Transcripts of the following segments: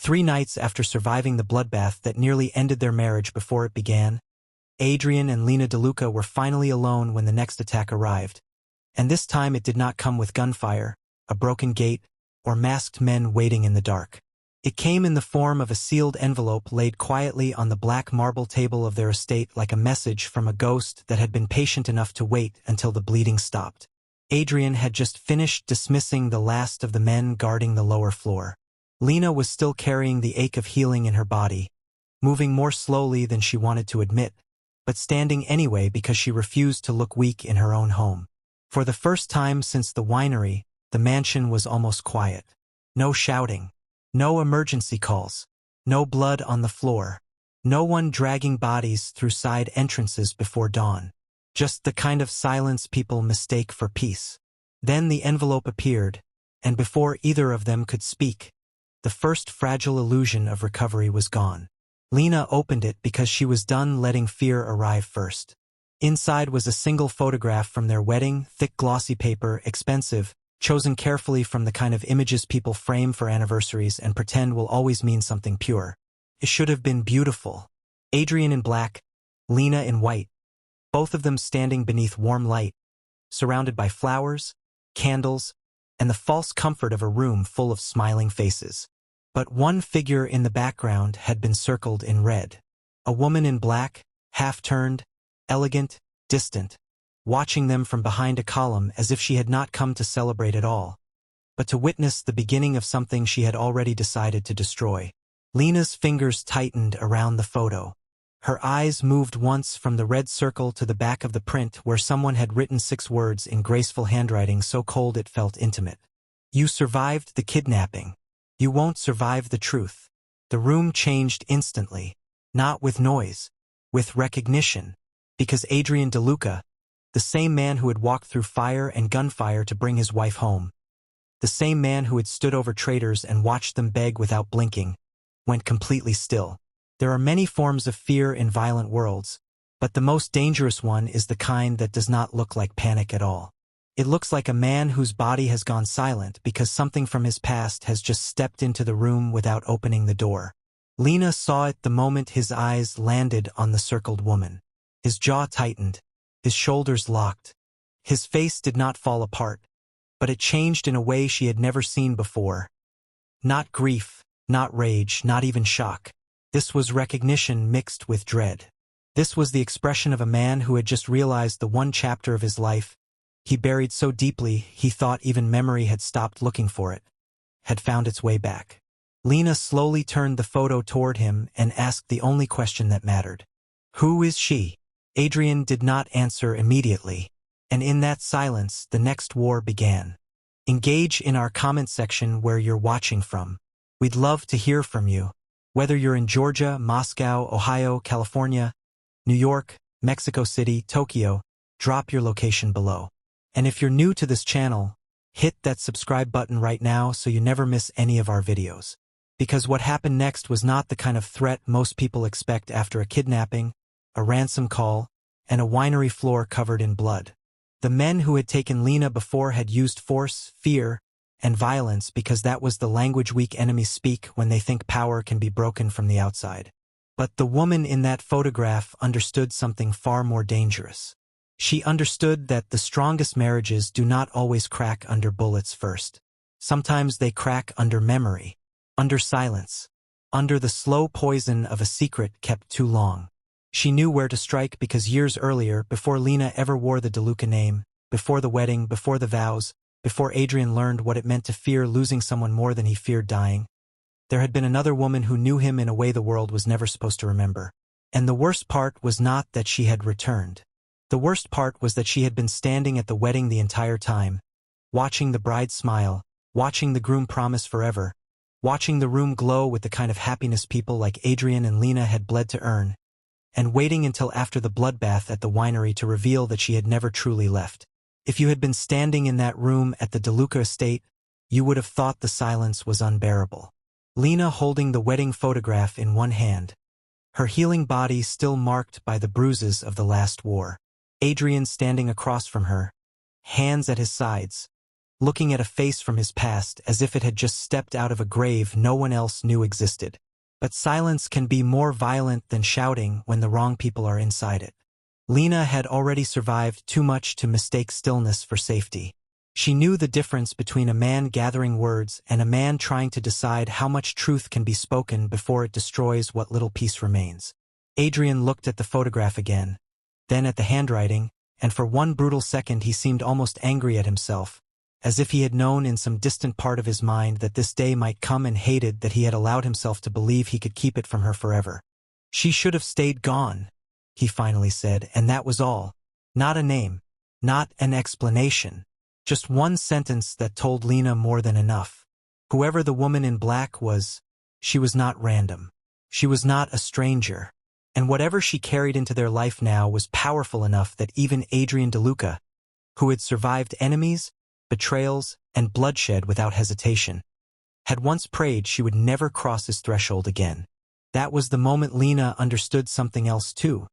3 nights after surviving the bloodbath that nearly ended their marriage before it began, Adrian and Lena DeLuca were finally alone when the next attack arrived. And this time it did not come with gunfire, a broken gate, or masked men waiting in the dark. It came in the form of a sealed envelope laid quietly on the black marble table of their estate like a message from a ghost that had been patient enough to wait until the bleeding stopped. Adrian had just finished dismissing the last of the men guarding the lower floor. Lena was still carrying the ache of healing in her body, moving more slowly than she wanted to admit, but standing anyway because she refused to look weak in her own home. For the first time since the winery, the mansion was almost quiet. No shouting. No emergency calls. No blood on the floor. No one dragging bodies through side entrances before dawn. Just the kind of silence people mistake for peace. Then the envelope appeared, and before either of them could speak, the first fragile illusion of recovery was gone. Lena opened it because she was done letting fear arrive first. Inside was a single photograph from their wedding, thick glossy paper, expensive, chosen carefully from the kind of images people frame for anniversaries and pretend will always mean something pure. It should have been beautiful. Adrian in black, Lena in white, both of them standing beneath warm light, surrounded by flowers, candles, and the false comfort of a room full of smiling faces. But one figure in the background had been circled in red. A woman in black, half-turned, elegant, distant, watching them from behind a column as if she had not come to celebrate at all, but to witness the beginning of something she had already decided to destroy. Lena's fingers tightened around the photo. Her eyes moved once from the red circle to the back of the print where someone had written 6 words in graceful handwriting so cold it felt intimate. You survived the kidnapping. You won't survive the truth. The room changed instantly, not with noise, with recognition, because Adrian DeLuca, the same man who had walked through fire and gunfire to bring his wife home, the same man who had stood over traitors and watched them beg without blinking, went completely still. There are many forms of fear in violent worlds, but the most dangerous one is the kind that does not look like panic at all. It looks like a man whose body has gone silent because something from his past has just stepped into the room without opening the door. Lena saw it the moment his eyes landed on the circled woman. His jaw tightened. His shoulders locked. His face did not fall apart, but it changed in a way she had never seen before. Not grief, not rage, not even shock. This was recognition mixed with dread. This was the expression of a man who had just realized the one chapter of his life he buried so deeply he thought even memory had stopped looking for it, had found its way back. Lena slowly turned the photo toward him and asked the only question that mattered. Who is she? Adrian did not answer immediately, and in that silence the next war began. Engage in our comment section where you're watching from. We'd love to hear from you. Whether you're in Georgia, Moscow, Ohio, California, New York, Mexico City, Tokyo, drop your location below. And if you're new to this channel, hit that subscribe button right now so you never miss any of our videos. Because what happened next was not the kind of threat most people expect after a kidnapping, a ransom call, and a winery floor covered in blood. The men who had taken Lena before had used force, fear, and violence because that was the language weak enemies speak when they think power can be broken from the outside. But the woman in that photograph understood something far more dangerous. She understood that the strongest marriages do not always crack under bullets first. Sometimes they crack under memory, under silence, under the slow poison of a secret kept too long. She knew where to strike because years earlier, before Lena ever wore the DeLuca name, before the wedding, before the vows, before Adrian learned what it meant to fear losing someone more than he feared dying, there had been another woman who knew him in a way the world was never supposed to remember. And the worst part was not that she had returned. The worst part was that she had been standing at the wedding the entire time, watching the bride smile, watching the groom promise forever, watching the room glow with the kind of happiness people like Adrian and Lena had bled to earn, and waiting until after the bloodbath at the winery to reveal that she had never truly left. If you had been standing in that room at the DeLuca estate, you would have thought the silence was unbearable. Lena holding the wedding photograph in one hand, her healing body still marked by the bruises of the last war. Adrian standing across from her, hands at his sides, looking at a face from his past as if it had just stepped out of a grave no one else knew existed. But silence can be more violent than shouting when the wrong people are inside it. Lena had already survived too much to mistake stillness for safety. She knew the difference between a man gathering words and a man trying to decide how much truth can be spoken before it destroys what little peace remains. Adrian looked at the photograph again, then at the handwriting, and for one brutal second he seemed almost angry at himself, as if he had known in some distant part of his mind that this day might come and hated that he had allowed himself to believe he could keep it from her forever. "She should have stayed gone," he finally said, and that was all. Not a name, not an explanation. Just one sentence that told Lena more than enough. Whoever the woman in black was, she was not random. She was not a stranger. And whatever she carried into their life now was powerful enough that even Adrian DeLuca, who had survived enemies, betrayals, and bloodshed without hesitation, had once prayed she would never cross his threshold again. That was the moment Lena understood something else too.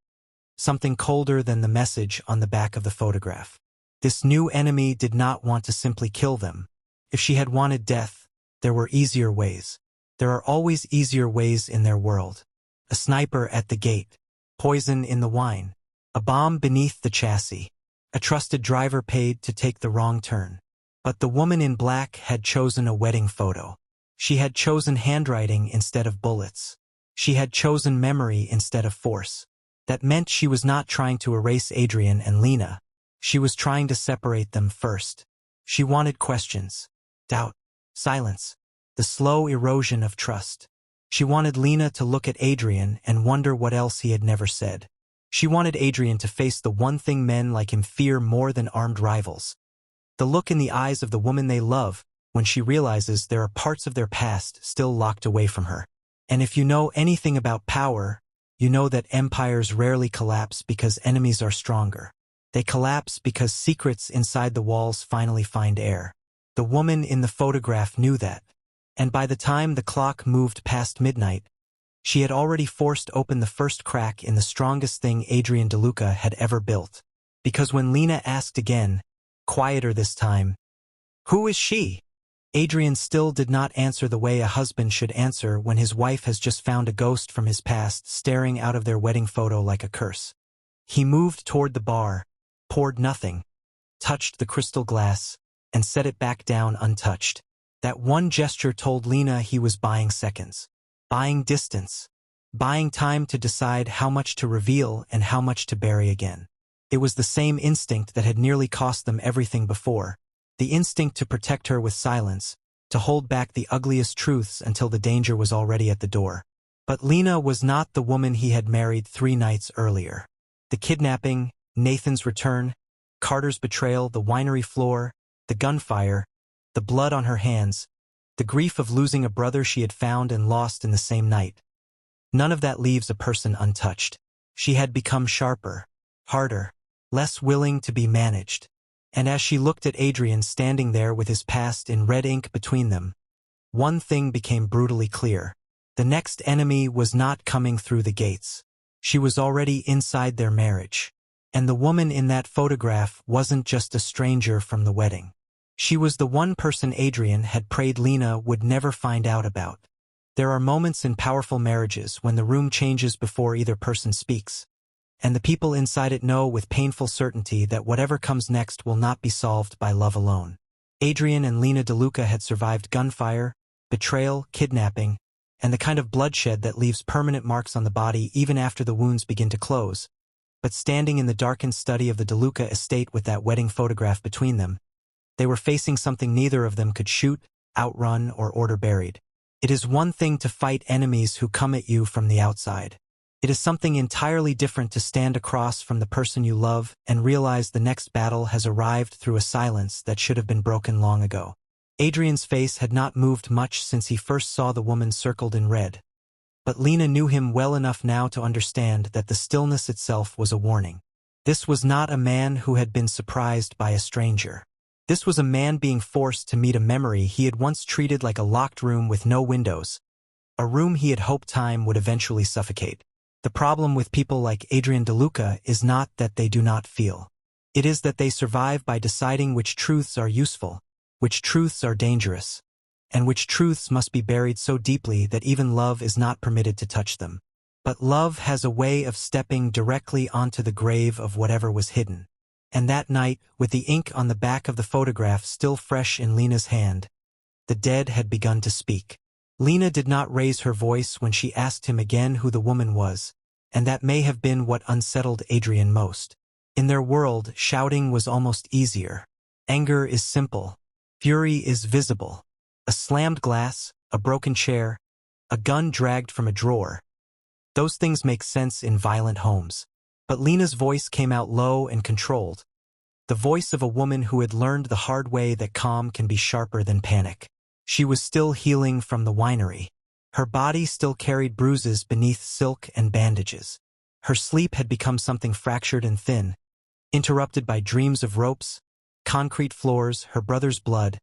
Something colder than the message on the back of the photograph. This new enemy did not want to simply kill them. If she had wanted death, there were easier ways. There are always easier ways in their world. A sniper at the gate, poison in the wine, a bomb beneath the chassis, a trusted driver paid to take the wrong turn. But the woman in black had chosen a wedding photo. She had chosen handwriting instead of bullets. She had chosen memory instead of force. That meant she was not trying to erase Adrian and Lena. She was trying to separate them first. She wanted questions, doubt, silence, the slow erosion of trust. She wanted Lena to look at Adrian and wonder what else he had never said. She wanted Adrian to face the one thing men like him fear more than armed rivals. The look in the eyes of the woman they love when she realizes there are parts of their past still locked away from her. And if you know anything about power, you know that empires rarely collapse because enemies are stronger. They collapse because secrets inside the walls finally find air. The woman in the photograph knew that. And by the time the clock moved past midnight, she had already forced open the first crack in the strongest thing Adrian DeLuca had ever built. Because when Lena asked again, quieter this time, "Who is she?" Adrian still did not answer the way a husband should answer when his wife has just found a ghost from his past staring out of their wedding photo like a curse. He moved toward the bar, poured nothing, touched the crystal glass, and set it back down untouched. That one gesture told Lena he was buying seconds, buying distance, buying time to decide how much to reveal and how much to bury again. It was the same instinct that had nearly cost them everything before, the instinct to protect her with silence, to hold back the ugliest truths until the danger was already at the door. But Lena was not the woman he had married 3 nights earlier. The kidnapping, Nathan's return, Carter's betrayal, the winery floor, the gunfire, the blood on her hands, the grief of losing a brother she had found and lost in the same night. None of that leaves a person untouched. She had become sharper, harder, less willing to be managed. And as she looked at Adrian standing there with his past in red ink between them, one thing became brutally clear. The next enemy was not coming through the gates. She was already inside their marriage. And the woman in that photograph wasn't just a stranger from the wedding. She was the one person Adrian had prayed Lena would never find out about. There are moments in powerful marriages when the room changes before either person speaks, and the people inside it know with painful certainty that whatever comes next will not be solved by love alone. Adrian and Lena DeLuca had survived gunfire, betrayal, kidnapping, and the kind of bloodshed that leaves permanent marks on the body even after the wounds begin to close. But standing in the darkened study of the DeLuca estate with that wedding photograph between them, they were facing something neither of them could shoot, outrun, or order buried. It is one thing to fight enemies who come at you from the outside. It is something entirely different to stand across from the person you love and realize the next battle has arrived through a silence that should have been broken long ago. Adrian's face had not moved much since he first saw the woman circled in red. But Lena knew him well enough now to understand that the stillness itself was a warning. This was not a man who had been surprised by a stranger. This was a man being forced to meet a memory he had once treated like a locked room with no windows, a room he had hoped time would eventually suffocate. The problem with people like Adrian DeLuca is not that they do not feel. It is that they survive by deciding which truths are useful, which truths are dangerous, and which truths must be buried so deeply that even love is not permitted to touch them. But love has a way of stepping directly onto the grave of whatever was hidden. And that night, with the ink on the back of the photograph still fresh in Lena's hand, the dead had begun to speak. Lena did not raise her voice when she asked him again who the woman was, and that may have been what unsettled Adrian most. In their world, shouting was almost easier. Anger is simple. Fury is visible. A slammed glass, a broken chair, a gun dragged from a drawer. Those things make sense in violent homes. But Lena's voice came out low and controlled. The voice of a woman who had learned the hard way that calm can be sharper than panic. She was still healing from the winery. Her body still carried bruises beneath silk and bandages. Her sleep had become something fractured and thin, interrupted by dreams of ropes, concrete floors, her brother's blood,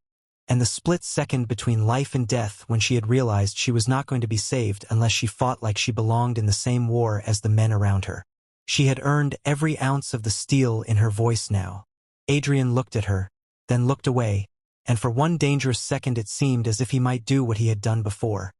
and the split second between life and death when she had realized she was not going to be saved unless she fought like she belonged in the same war as the men around her. She had earned every ounce of the steel in her voice now. Adrian looked at her, then looked away, and for one dangerous second it seemed as if he might do what he had done before.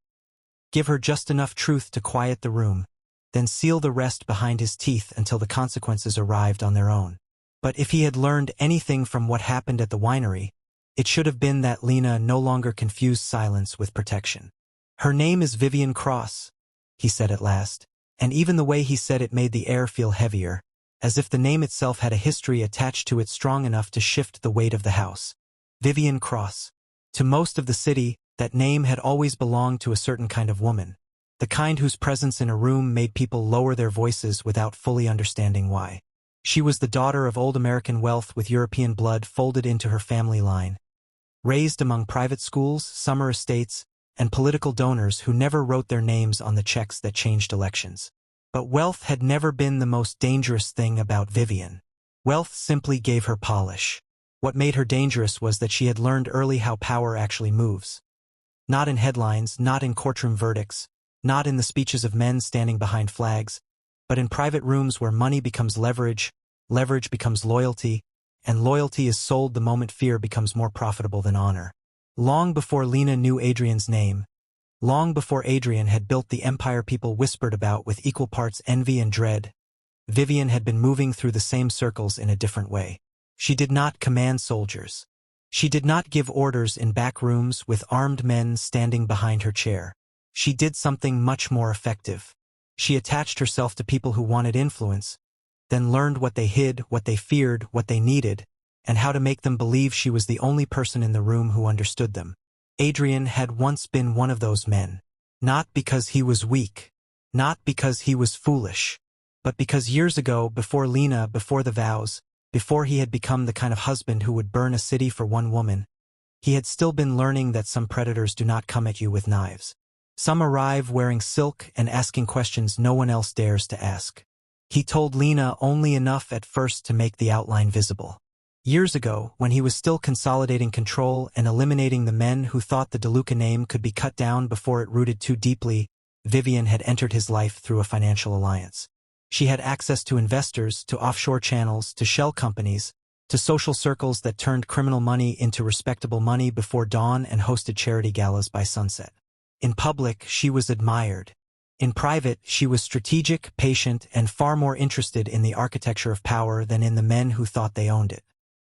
Give her just enough truth to quiet the room, then seal the rest behind his teeth until the consequences arrived on their own. But if he had learned anything from what happened at the winery, it should have been that Lena no longer confused silence with protection. "Her name is Vivian Cross," he said at last, and even the way he said it made the air feel heavier, as if the name itself had a history attached to it strong enough to shift the weight of the house. Vivian Cross. To most of the city, that name had always belonged to a certain kind of woman, the kind whose presence in a room made people lower their voices without fully understanding why. She was the daughter of old American wealth with European blood folded into her family line. Raised among private schools, summer estates, and political donors who never wrote their names on the checks that changed elections. But wealth had never been the most dangerous thing about Vivian. Wealth simply gave her polish. What made her dangerous was that she had learned early how power actually moves. Not in headlines, not in courtroom verdicts, not in the speeches of men standing behind flags, but in private rooms where money becomes leverage, leverage becomes loyalty, and loyalty is sold the moment fear becomes more profitable than honor. Long before Lena knew Adrian's name, long before Adrian had built the empire people whispered about with equal parts envy and dread, Vivian had been moving through the same circles in a different way. She did not command soldiers. She did not give orders in back rooms with armed men standing behind her chair. She did something much more effective. She attached herself to people who wanted influence, then learned what they hid, what they feared, what they needed, and how to make them believe she was the only person in the room who understood them. Adrian had once been one of those men. Not because he was weak, not because he was foolish, but because years ago, before Lena, before the vows, before he had become the kind of husband who would burn a city for one woman, he had still been learning that some predators do not come at you with knives. Some arrive wearing silk and asking questions no one else dares to ask. He told Lena only enough at first to make the outline visible. Years ago, when he was still consolidating control and eliminating the men who thought the DeLuca name could be cut down before it rooted too deeply, Vivian had entered his life through a financial alliance. She had access to investors, to offshore channels, to shell companies, to social circles that turned criminal money into respectable money before dawn and hosted charity galas by sunset. In public, she was admired. In private, she was strategic, patient, and far more interested in the architecture of power than in the men who thought they owned it.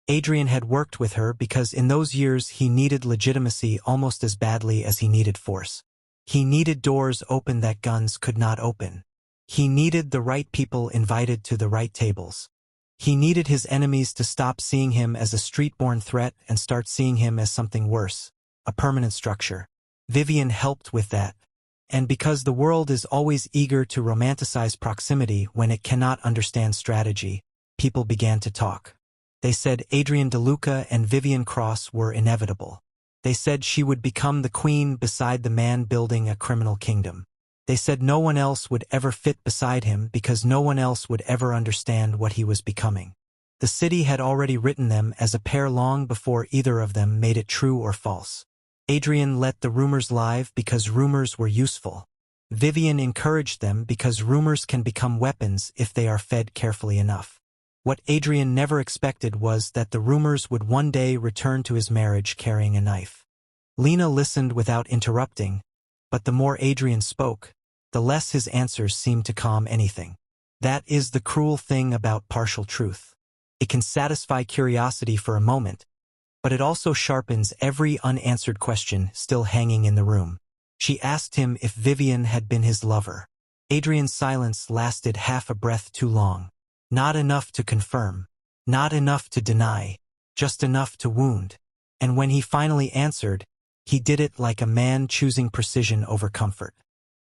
Adrian had worked with her because in those years he needed legitimacy almost as badly as he needed force. He needed doors open that guns could not open. He needed the right people invited to the right tables. He needed his enemies to stop seeing him as a street-born threat and start seeing him as something worse, a permanent structure. Vivian helped with that. And because the world is always eager to romanticize proximity when it cannot understand strategy, people began to talk. They said Adrian DeLuca and Vivian Cross were inevitable. They said she would become the queen beside the man building a criminal kingdom. They said no one else would ever fit beside him because no one else would ever understand what he was becoming. The city had already written them as a pair long before either of them made it true or false. Adrian let the rumors live because rumors were useful. Vivian encouraged them because rumors can become weapons if they are fed carefully enough. What Adrian never expected was that the rumors would one day return to his marriage carrying a knife. Lena listened without interrupting, but the more Adrian spoke, the less his answers seemed to calm anything. That is the cruel thing about partial truth. It can satisfy curiosity for a moment, but it also sharpens every unanswered question still hanging in the room. She asked him if Vivian had been his lover. Adrian's silence lasted half a breath too long. Not enough to confirm. Not enough to deny. Just enough to wound. And when he finally answered, he did it like a man choosing precision over comfort.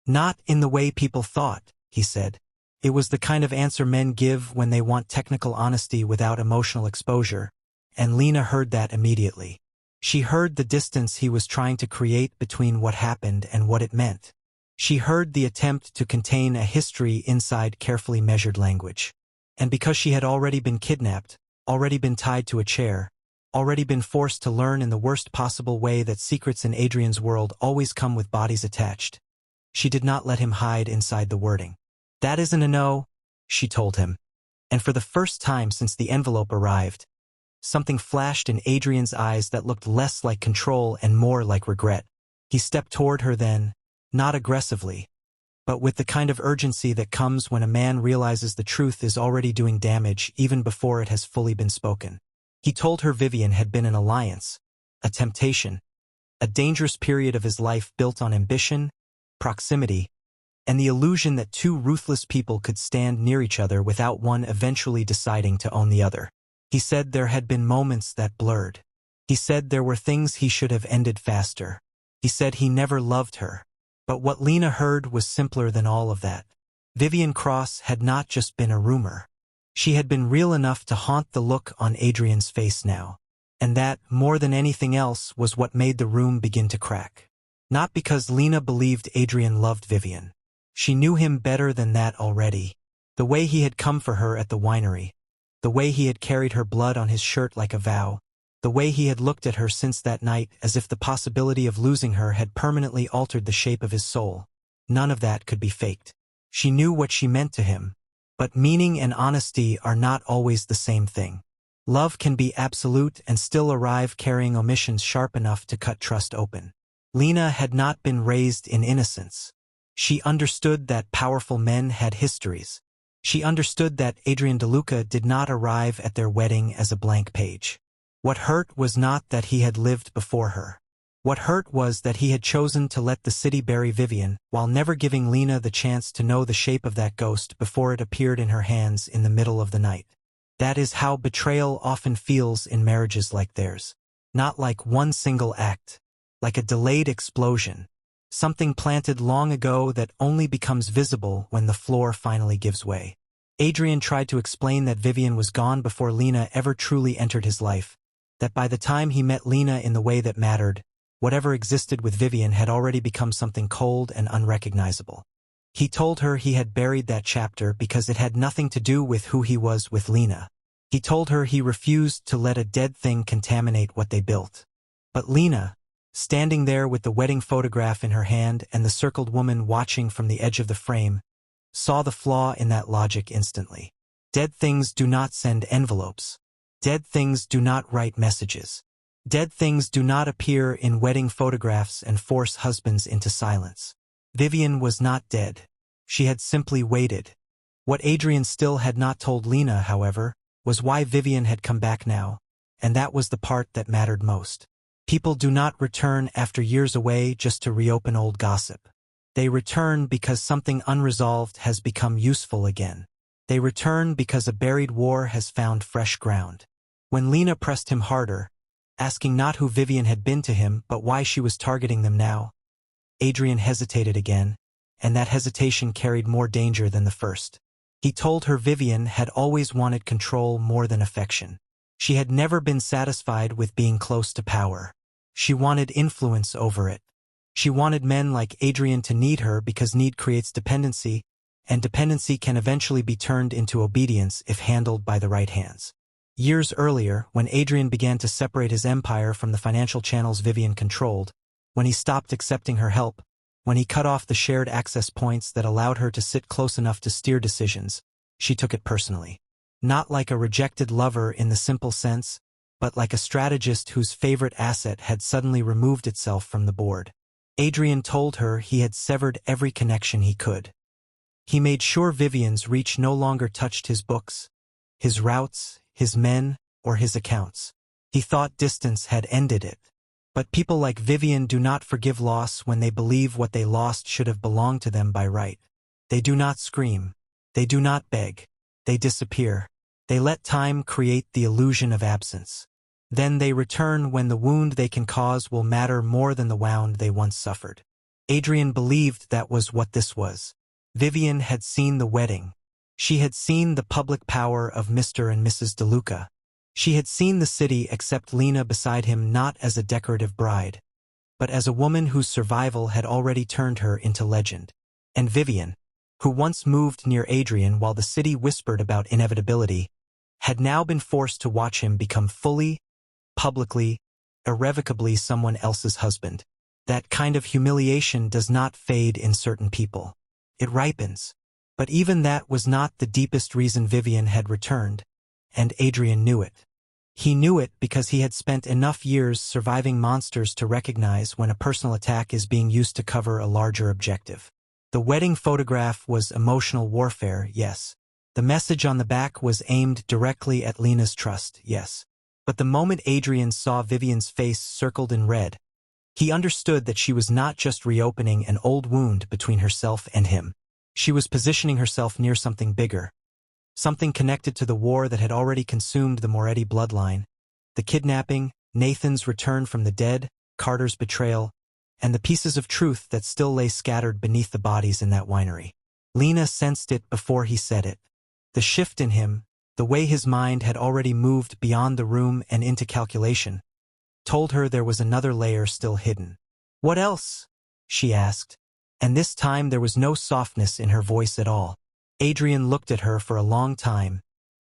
Not in the way people thought, he said. It was the kind of answer men give when they want technical honesty without emotional exposure, and Lena heard that immediately. She heard the distance he was trying to create between what happened and what it meant. She heard the attempt to contain a history inside carefully measured language. And because she had already been kidnapped, already been tied to a chair, already been forced to learn in the worst possible way that secrets in Adrian's world always come with bodies attached, she did not let him hide inside the wording. That isn't a no, she told him. And for the first time since the envelope arrived, something flashed in Adrian's eyes that looked less like control and more like regret. He stepped toward her then, not aggressively, but with the kind of urgency that comes when a man realizes the truth is already doing damage even before it has fully been spoken. He told her Vivian had been an alliance, a temptation, a dangerous period of his life built on ambition, proximity, and the illusion that two ruthless people could stand near each other without one eventually deciding to own the other. He said there had been moments that blurred. He said there were things he should have ended faster. He said he never loved her. But what Lena heard was simpler than all of that. Vivian Cross had not just been a rumor. She had been real enough to haunt the look on Adrian's face now. And that, more than anything else, was what made the room begin to crack. Not because Lena believed Adrian loved Vivian. She knew him better than that already. The way he had come for her at the winery. The way he had carried her blood on his shirt like a vow. The way he had looked at her since that night as if the possibility of losing her had permanently altered the shape of his soul. None of that could be faked. She knew what she meant to him. But meaning and honesty are not always the same thing. Love can be absolute and still arrive carrying omissions sharp enough to cut trust open. Lena had not been raised in innocence. She understood that powerful men had histories. She understood that Adrian DeLuca did not arrive at their wedding as a blank page. What hurt was not that he had lived before her. What hurt was that he had chosen to let the city bury Vivian while never giving Lena the chance to know the shape of that ghost before it appeared in her hands in the middle of the night. That is how betrayal often feels in marriages like theirs. Not like one single act. Like a delayed explosion. Something planted long ago that only becomes visible when the floor finally gives way. Adrian tried to explain that Vivian was gone before Lena ever truly entered his life. That by the time he met Lena in the way that mattered, whatever existed with Vivian had already become something cold and unrecognizable. He told her he had buried that chapter because it had nothing to do with who he was with Lena. He told her he refused to let a dead thing contaminate what they built. But Lena, standing there with the wedding photograph in her hand and the circled woman watching from the edge of the frame, saw the flaw in that logic instantly. Dead things do not send envelopes. Dead things do not write messages. Dead things do not appear in wedding photographs and force husbands into silence. Vivian was not dead. She had simply waited. What Adrian still had not told Lena, however, was why Vivian had come back now, and that was the part that mattered most. People do not return after years away just to reopen old gossip. They return because something unresolved has become useful again. They return because a buried war has found fresh ground. When Lena pressed him harder, asking not who Vivian had been to him but why she was targeting them now, Adrian hesitated again, and that hesitation carried more danger than the first. He told her Vivian had always wanted control more than affection. She had never been satisfied with being close to power. She wanted influence over it. She wanted men like Adrian to need her because need creates dependency, and dependency can eventually be turned into obedience if handled by the right hands. Years earlier, when Adrian began to separate his empire from the financial channels Vivian controlled, when he stopped accepting her help, when he cut off the shared access points that allowed her to sit close enough to steer decisions, she took it personally. not like a rejected lover in the simple sense, but like a strategist whose favorite asset had suddenly removed itself from the board. Adrian told her he had severed every connection he could. He made sure Vivian's reach no longer touched his books, his routes, his men, or his accounts. He thought distance had ended it. But people like Vivian do not forgive loss when they believe what they lost should have belonged to them by right. They do not scream. They do not beg. They disappear. They let time create the illusion of absence. Then they return when the wound they can cause will matter more than the wound they once suffered. Adrian believed that was what this was. Vivian had seen the wedding. She had seen the public power of Mr. and Mrs. DeLuca. She had seen the city accept Lena beside him not as a decorative bride, but as a woman whose survival had already turned her into legend. And Vivian, who once moved near Adrian while the city whispered about inevitability, had now been forced to watch him become fully, publicly, irrevocably someone else's husband. That kind of humiliation does not fade in certain people. It ripens. But even that was not the deepest reason Vivian had returned, and Adrian knew it. He knew it because he had spent enough years surviving monsters to recognize when a personal attack is being used to cover a larger objective. The wedding photograph was emotional warfare, yes. The message on the back was aimed directly at Lena's trust, yes. But the moment Adrian saw Vivian's face circled in red, he understood that she was not just reopening an old wound between herself and him. She was positioning herself near something bigger, something connected to the war that had already consumed the Moretti bloodline, the kidnapping, Nathan's return from the dead, Carter's betrayal, and the pieces of truth that still lay scattered beneath the bodies in that winery. Lena sensed it before he said it. The shift in him, the way his mind had already moved beyond the room and into calculation, told her there was another layer still hidden. "What else?" she asked, and this time there was no softness in her voice at all. Adrian looked at her for a long time,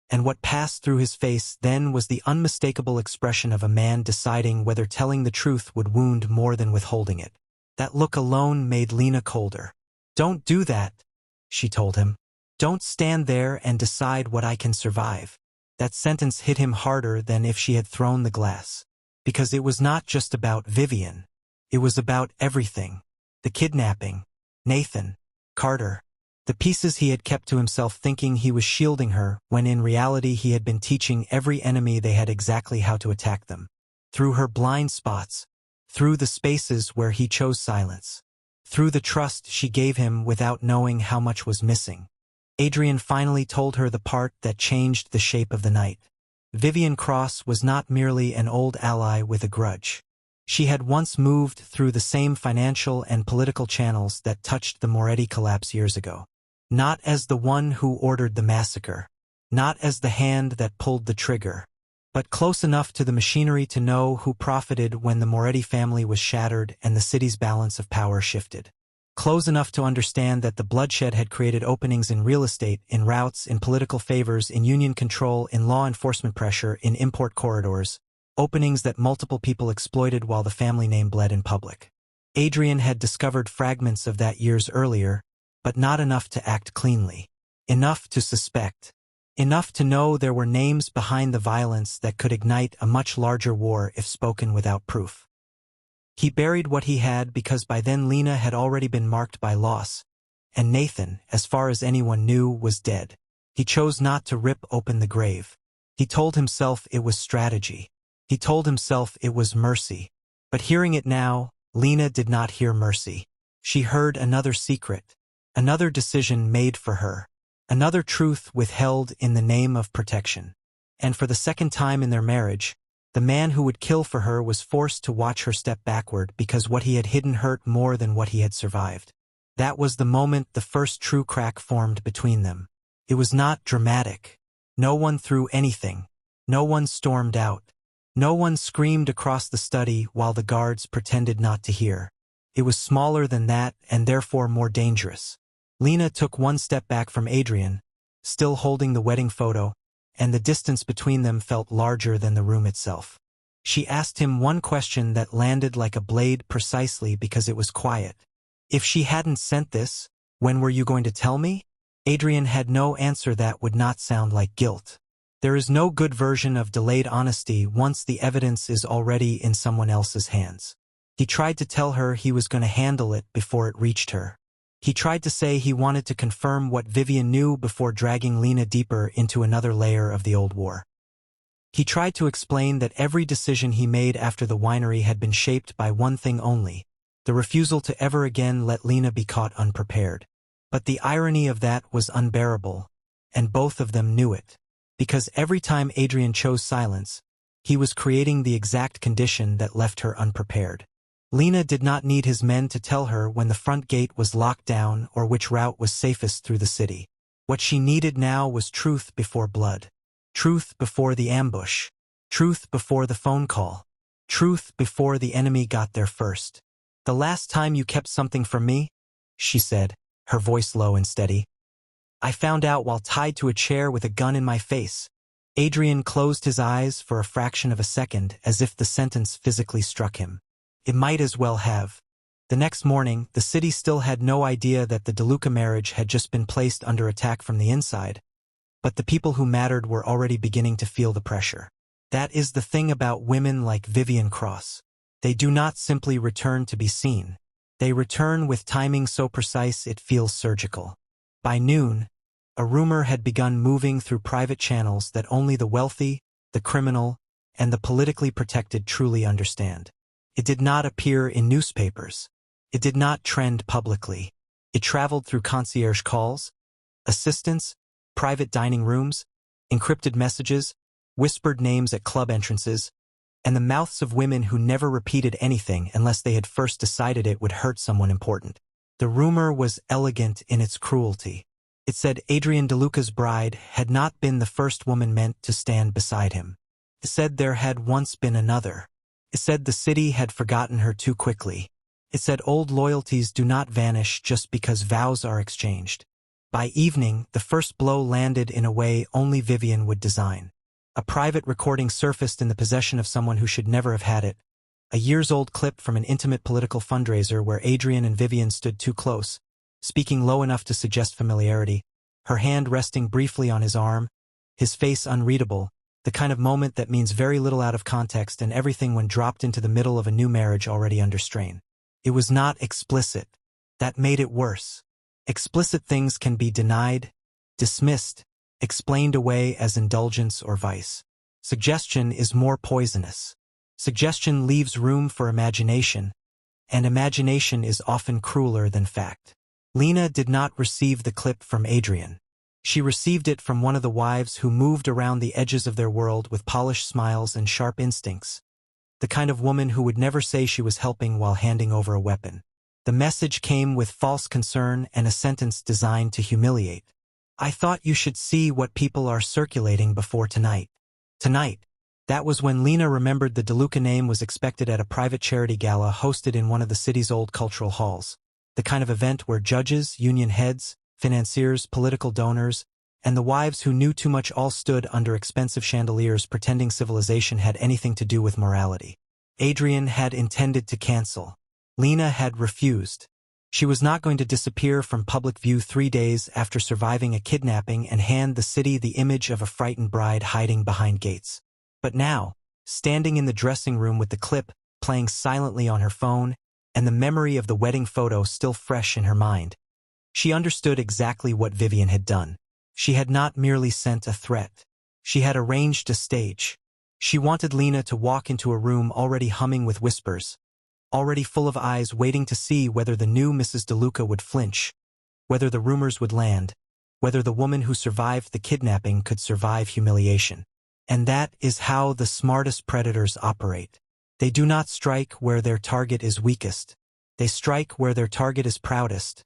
and what passed through his face then was the unmistakable expression of a man deciding whether telling the truth would wound more than withholding it. That look alone made Lena colder. "Don't do that," she told him. "Don't stand there and decide what I can survive." That sentence hit him harder than if she had thrown the glass. Because it was not just about Vivian. It was about everything. The kidnapping, Nathan, Carter, the pieces he had kept to himself thinking he was shielding her when in reality he had been teaching every enemy they had exactly how to attack them. Through her blind spots, through the spaces where he chose silence, through the trust she gave him without knowing how much was missing. Adrian finally told her the part that changed the shape of the night. Vivian Cross was not merely an old ally with a grudge. She had once moved through the same financial and political channels that touched the Moretti collapse years ago. Not as the one who ordered the massacre, not as the hand that pulled the trigger, but close enough to the machinery to know who profited when the Moretti family was shattered and the city's balance of power shifted. Close enough to understand that the bloodshed had created openings in real estate, in routes, in political favors, in union control, in law enforcement pressure, in import corridors, openings that multiple people exploited while the family name bled in public. Adrian had discovered fragments of that years earlier, but not enough to act cleanly. Enough to suspect. Enough to know there were names behind the violence that could ignite a much larger war if spoken without proof. He buried what he had because by then Lena had already been marked by loss, and Nathan, as far as anyone knew, was dead. He chose not to rip open the grave. He told himself it was strategy. He told himself it was mercy. But hearing it now, Lena did not hear mercy. She heard another secret, another decision made for her, another truth withheld in the name of protection. And for the second time in their marriage, the man who would kill for her was forced to watch her step backward because what he had hidden hurt more than what he had survived. That was the moment the first true crack formed between them. It was not dramatic. No one threw anything. No one stormed out. No one screamed across the study while the guards pretended not to hear. It was smaller than that and therefore more dangerous. Lena took one step back from Adrian, still holding the wedding photo, and the distance between them felt larger than the room itself. She asked him one question that landed like a blade precisely because it was quiet. If she hadn't sent this, when were you going to tell me? Adrian had no answer that would not sound like guilt. There is no good version of delayed honesty once the evidence is already in someone else's hands. He tried to tell her he was going to handle it before it reached her. He tried to say he wanted to confirm what Vivian knew before dragging Lena deeper into another layer of the old war. He tried to explain that every decision he made after the winery had been shaped by one thing only, the refusal to ever again let Lena be caught unprepared. But the irony of that was unbearable, and both of them knew it. Because every time Adrian chose silence, he was creating the exact condition that left her unprepared. Lena did not need his men to tell her when the front gate was locked down or which route was safest through the city. What she needed now was truth before blood. Truth before the ambush. Truth before the phone call. Truth before the enemy got there first. "The last time you kept something from me," she said, her voice low and steady, "I found out while tied to a chair with a gun in my face." Adrian closed his eyes for a fraction of a second as if the sentence physically struck him. It might as well have. The next morning, the city still had no idea that the DeLuca marriage had just been placed under attack from the inside, but the people who mattered were already beginning to feel the pressure. That is the thing about women like Vivian Cross. They do not simply return to be seen. They return with timing so precise it feels surgical. By noon, a rumor had begun moving through private channels that only the wealthy, the criminal, and the politically protected truly understand. It did not appear in newspapers. It did not trend publicly. It traveled through concierge calls, assistants, private dining rooms, encrypted messages, whispered names at club entrances, and the mouths of women who never repeated anything unless they had first decided it would hurt someone important. The rumor was elegant in its cruelty. It said Adrian DeLuca's bride had not been the first woman meant to stand beside him. It said there had once been another. It said the city had forgotten her too quickly. It said old loyalties do not vanish just because vows are exchanged. By evening, the first blow landed in a way only Vivian would design. A private recording surfaced in the possession of someone who should never have had it. A years-old clip from an intimate political fundraiser where Adrian and Vivian stood too close, speaking low enough to suggest familiarity, her hand resting briefly on his arm, his face unreadable, the kind of moment that means very little out of context and everything when dropped into the middle of a new marriage already under strain. It was not explicit. That made it worse. Explicit things can be denied, dismissed, explained away as indulgence or vice. Suggestion is more poisonous. Suggestion leaves room for imagination, and imagination is often crueler than fact. Lena did not receive the clip from Adrian. She received it from one of the wives who moved around the edges of their world with polished smiles and sharp instincts, the kind of woman who would never say she was helping while handing over a weapon. The message came with false concern and a sentence designed to humiliate. "I thought you should see what people are circulating before tonight." Tonight. That was when Lena remembered the DeLuca name was expected at a private charity gala hosted in one of the city's old cultural halls, the kind of event where judges, union heads, financiers, political donors, and the wives who knew too much all stood under expensive chandeliers pretending civilization had anything to do with morality. Adrian had intended to cancel. Lena had refused. She was not going to disappear from public view 3 days after surviving a kidnapping and hand the city the image of a frightened bride hiding behind gates. But now, standing in the dressing room with the clip playing silently on her phone and the memory of the wedding photo still fresh in her mind, she understood exactly what Vivian had done. She had not merely sent a threat. She had arranged a stage. She wanted Lena to walk into a room already humming with whispers, already full of eyes waiting to see whether the new Mrs. DeLuca would flinch, whether the rumors would land, whether the woman who survived the kidnapping could survive humiliation. And that is how the smartest predators operate. They do not strike where their target is weakest. They strike where their target is proudest,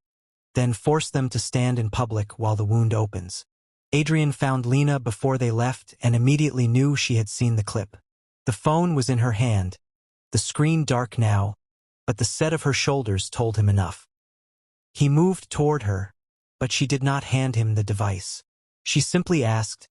then force them to stand in public while the wound opens. Adrian found Lena before they left and immediately knew she had seen the clip. The phone was in her hand, the screen dark now, but the set of her shoulders told him enough. He moved toward her, but she did not hand him the device. She simply asked,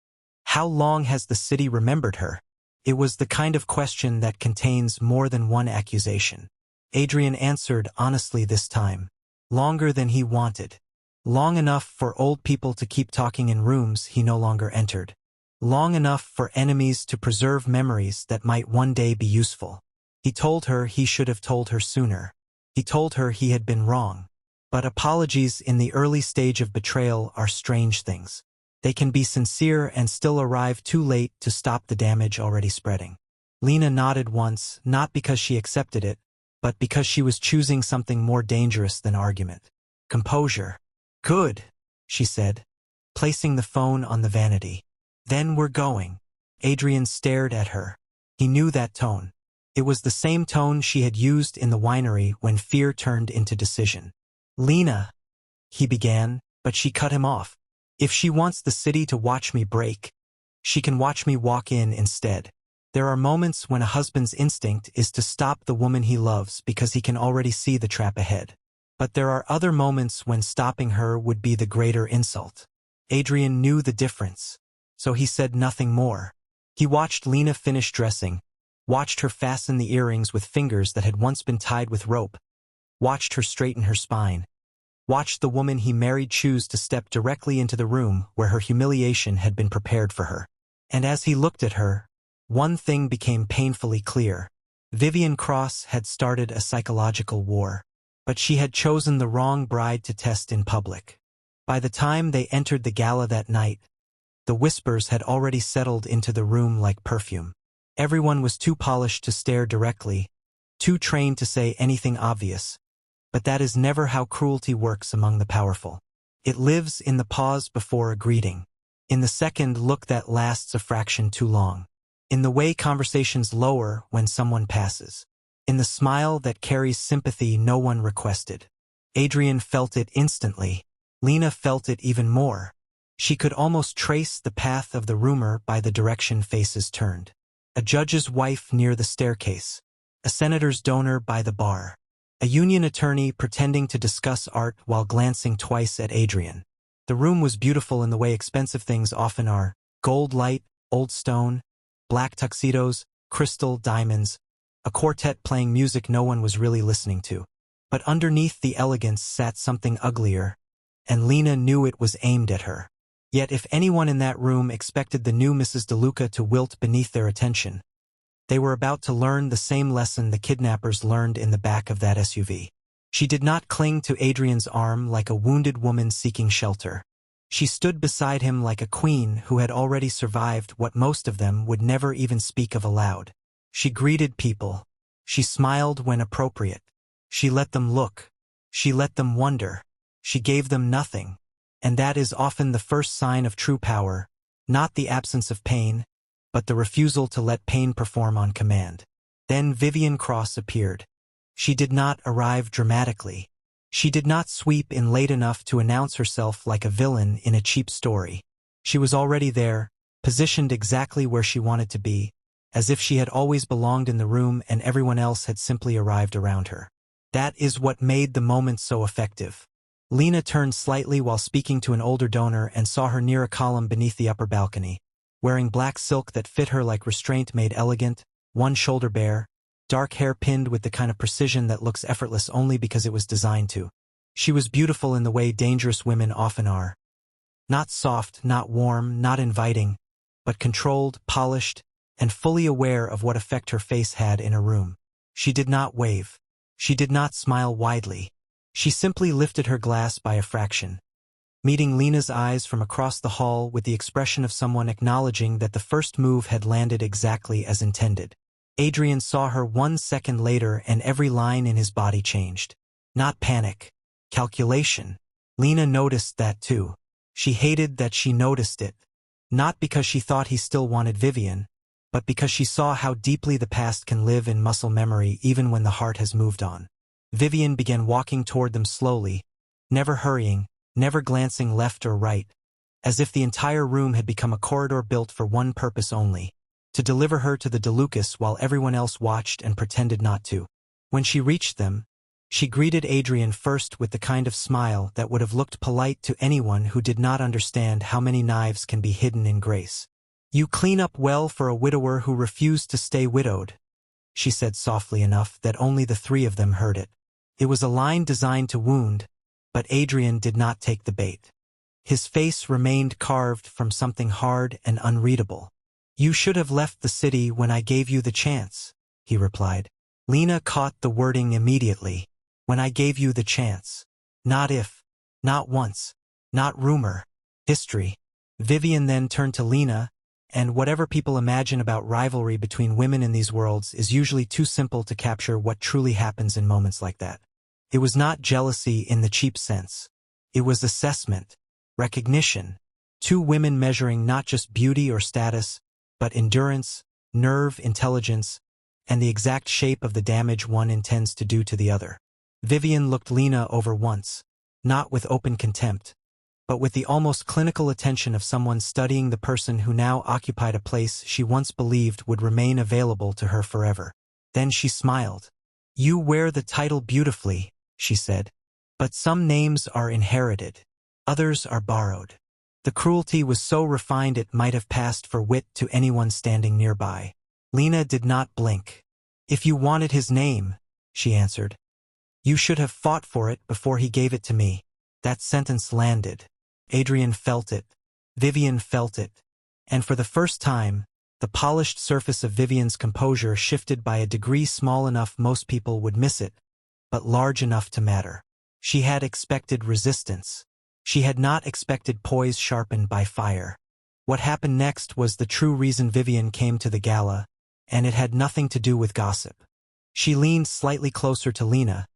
"How long has the city remembered her?" It was the kind of question that contains more than one accusation. Adrian answered honestly this time. Longer than he wanted. Long enough for old people to keep talking in rooms he no longer entered. long enough for enemies to preserve memories that might one day be useful. He told her he should have told her sooner. He told her he had been wrong. But apologies in the early stage of betrayal are strange things. They can be sincere and still arrive too late to stop the damage already spreading. Lena nodded once, not because she accepted it, but because she was choosing something more dangerous than argument. Composure. Good, she said, placing the phone on the vanity. Then we're going. Adrian stared at her. He knew that tone. It was the same tone she had used in the winery when fear turned into decision. Lena, he began, but she cut him off. If she wants the city to watch me break, she can watch me walk in instead. There are moments when a husband's instinct is to stop the woman he loves because he can already see the trap ahead. But there are other moments when stopping her would be the greater insult. Adrian knew the difference, so he said nothing more. He watched Lena finish dressing, watched her fasten the earrings with fingers that had once been tied with rope, watched her straighten her spine, watched the woman he married choose to step directly into the room where her humiliation had been prepared for her. And as he looked at her, one thing became painfully clear. Vivian Cross had started a psychological war, but she had chosen the wrong bride to test in public. By the time they entered the gala that night, the whispers had already settled into the room like perfume. Everyone was too polished to stare directly, too trained to say anything obvious. But that is never how cruelty works among the powerful. It lives in the pause before a greeting, in the second look that lasts a fraction too long, in the way conversations lower when someone passes, in the smile that carries sympathy no one requested. Adrian felt it instantly. Lena felt it even more. She could almost trace the path of the rumor by the direction faces turned. A judge's wife near the staircase, a senator's donor by the bar, a union attorney pretending to discuss art while glancing twice at Adrian. The room was beautiful in the way expensive things often are: gold light, old stone, black tuxedos, crystal, diamonds, a quartet playing music no one was really listening to. But underneath the elegance sat something uglier, and Lena knew it was aimed at her. Yet if anyone in that room expected the new Mrs. DeLuca to wilt beneath their attention, they were about to learn the same lesson the kidnappers learned in the back of that SUV. She did not cling to Adrian's arm like a wounded woman seeking shelter. She stood beside him like a queen who had already survived what most of them would never even speak of aloud. She greeted people. She smiled when appropriate. She let them look. She let them wonder. She gave them nothing. And that is often the first sign of true power, not the absence of pain, but the refusal to let pain perform on command. Then Vivian Cross appeared. She did not arrive dramatically. She did not sweep in late enough to announce herself like a villain in a cheap story. She was already there, positioned exactly where she wanted to be, as if she had always belonged in the room and everyone else had simply arrived around her. That is what made the moment so effective. Lena turned slightly while speaking to an older donor and saw her near a column beneath the upper balcony, wearing black silk that fit her like restraint made elegant, one shoulder bare, dark hair pinned with the kind of precision that looks effortless only because it was designed to. She was beautiful in the way dangerous women often are. Not soft, not warm, not inviting, but controlled, polished, and fully aware of what effect her face had in a room. She did not wave. She did not smile widely. She simply lifted her glass by a fraction, meeting Lena's eyes from across the hall with the expression of someone acknowledging that the first move had landed exactly as intended. Adrian saw her 1 second later and every line in his body changed. Not panic. Calculation. Lena noticed that too. She hated that she noticed it. Not because she thought he still wanted Vivian, but because she saw how deeply the past can live in muscle memory even when the heart has moved on. Vivian began walking toward them slowly, never hurrying, never glancing left or right, as if the entire room had become a corridor built for one purpose only: to deliver her to the DeLucas while everyone else watched and pretended not to. When she reached them, she greeted Adrian first with the kind of smile that would have looked polite to anyone who did not understand how many knives can be hidden in grace. "You clean up well for a widower who refused to stay widowed," she said softly enough that only the three of them heard it. It was a line designed to wound, but Adrian did not take the bait. His face remained carved from something hard and unreadable. "You should have left the city when I gave you the chance," he replied. Lena caught the wording immediately. When I gave you the chance. Not if. Not once. Not rumor. History. Vivian then turned to Lena, and whatever people imagine about rivalry between women in these worlds is usually too simple to capture what truly happens in moments like that. It was not jealousy in the cheap sense. It was assessment, recognition, two women measuring not just beauty or status, but endurance, nerve, intelligence, and the exact shape of the damage one intends to do to the other. Vivian looked Lena over once, not with open contempt, but with the almost clinical attention of someone studying the person who now occupied a place she once believed would remain available to her forever. Then she smiled. "You wear the title beautifully," she said. "But some names are inherited. Others are borrowed." The cruelty was so refined it might have passed for wit to anyone standing nearby. Lena did not blink. "If you wanted his name," she answered, "you should have fought for it before he gave it to me." That sentence landed. Adrian felt it. Vivian felt it. And for the first time, the polished surface of Vivian's composure shifted by a degree small enough most people would miss it, but large enough to matter. She had expected resistance. She had not expected poise sharpened by fire. What happened next was the true reason Vivian came to the gala, and it had nothing to do with gossip. She leaned slightly closer to Lena,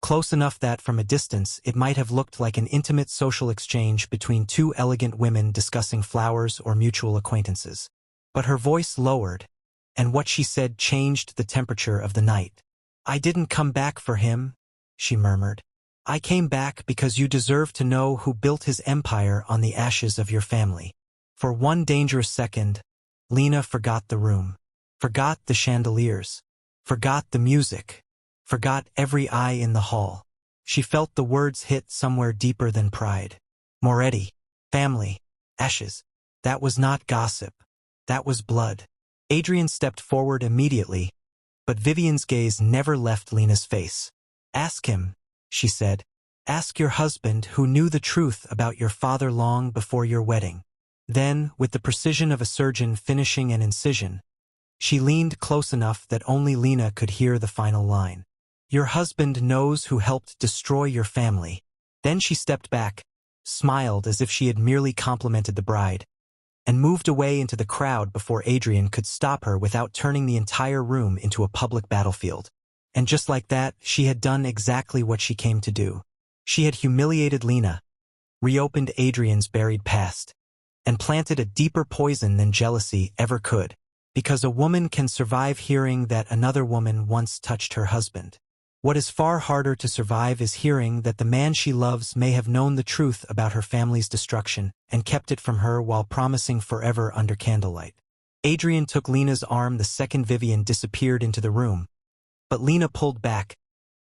close enough that from a distance it might have looked like an intimate social exchange between two elegant women discussing flowers or mutual acquaintances. But her voice lowered, and what she said changed the temperature of the night. "I didn't come back for him," she murmured. "I came back because you deserve to know who built his empire on the ashes of your family." For one dangerous second, Lena forgot the room, forgot the chandeliers, forgot the music, forgot every eye in the hall. She felt the words hit somewhere deeper than pride. Moretti, family, ashes. That was not gossip. That was blood. Adrian stepped forward immediately, but Vivian's gaze never left Lena's face. "Ask him," she said. "Ask your husband who knew the truth about your father long before your wedding." Then, with the precision of a surgeon finishing an incision, she leaned close enough that only Lena could hear the final line. "Your husband knows who helped destroy your family." Then she stepped back, smiled as if she had merely complimented the bride, and moved away into the crowd before Adrian could stop her without turning the entire room into a public battlefield. And just like that, she had done exactly what she came to do. She had humiliated Lena, reopened Adrian's buried past, and planted a deeper poison than jealousy ever could, because a woman can survive hearing that another woman once touched her husband. What is far harder to survive is hearing that the man she loves may have known the truth about her family's destruction and kept it from her while promising forever under candlelight. Adrian took Lena's arm the second Vivian disappeared into the room, but Lena pulled back,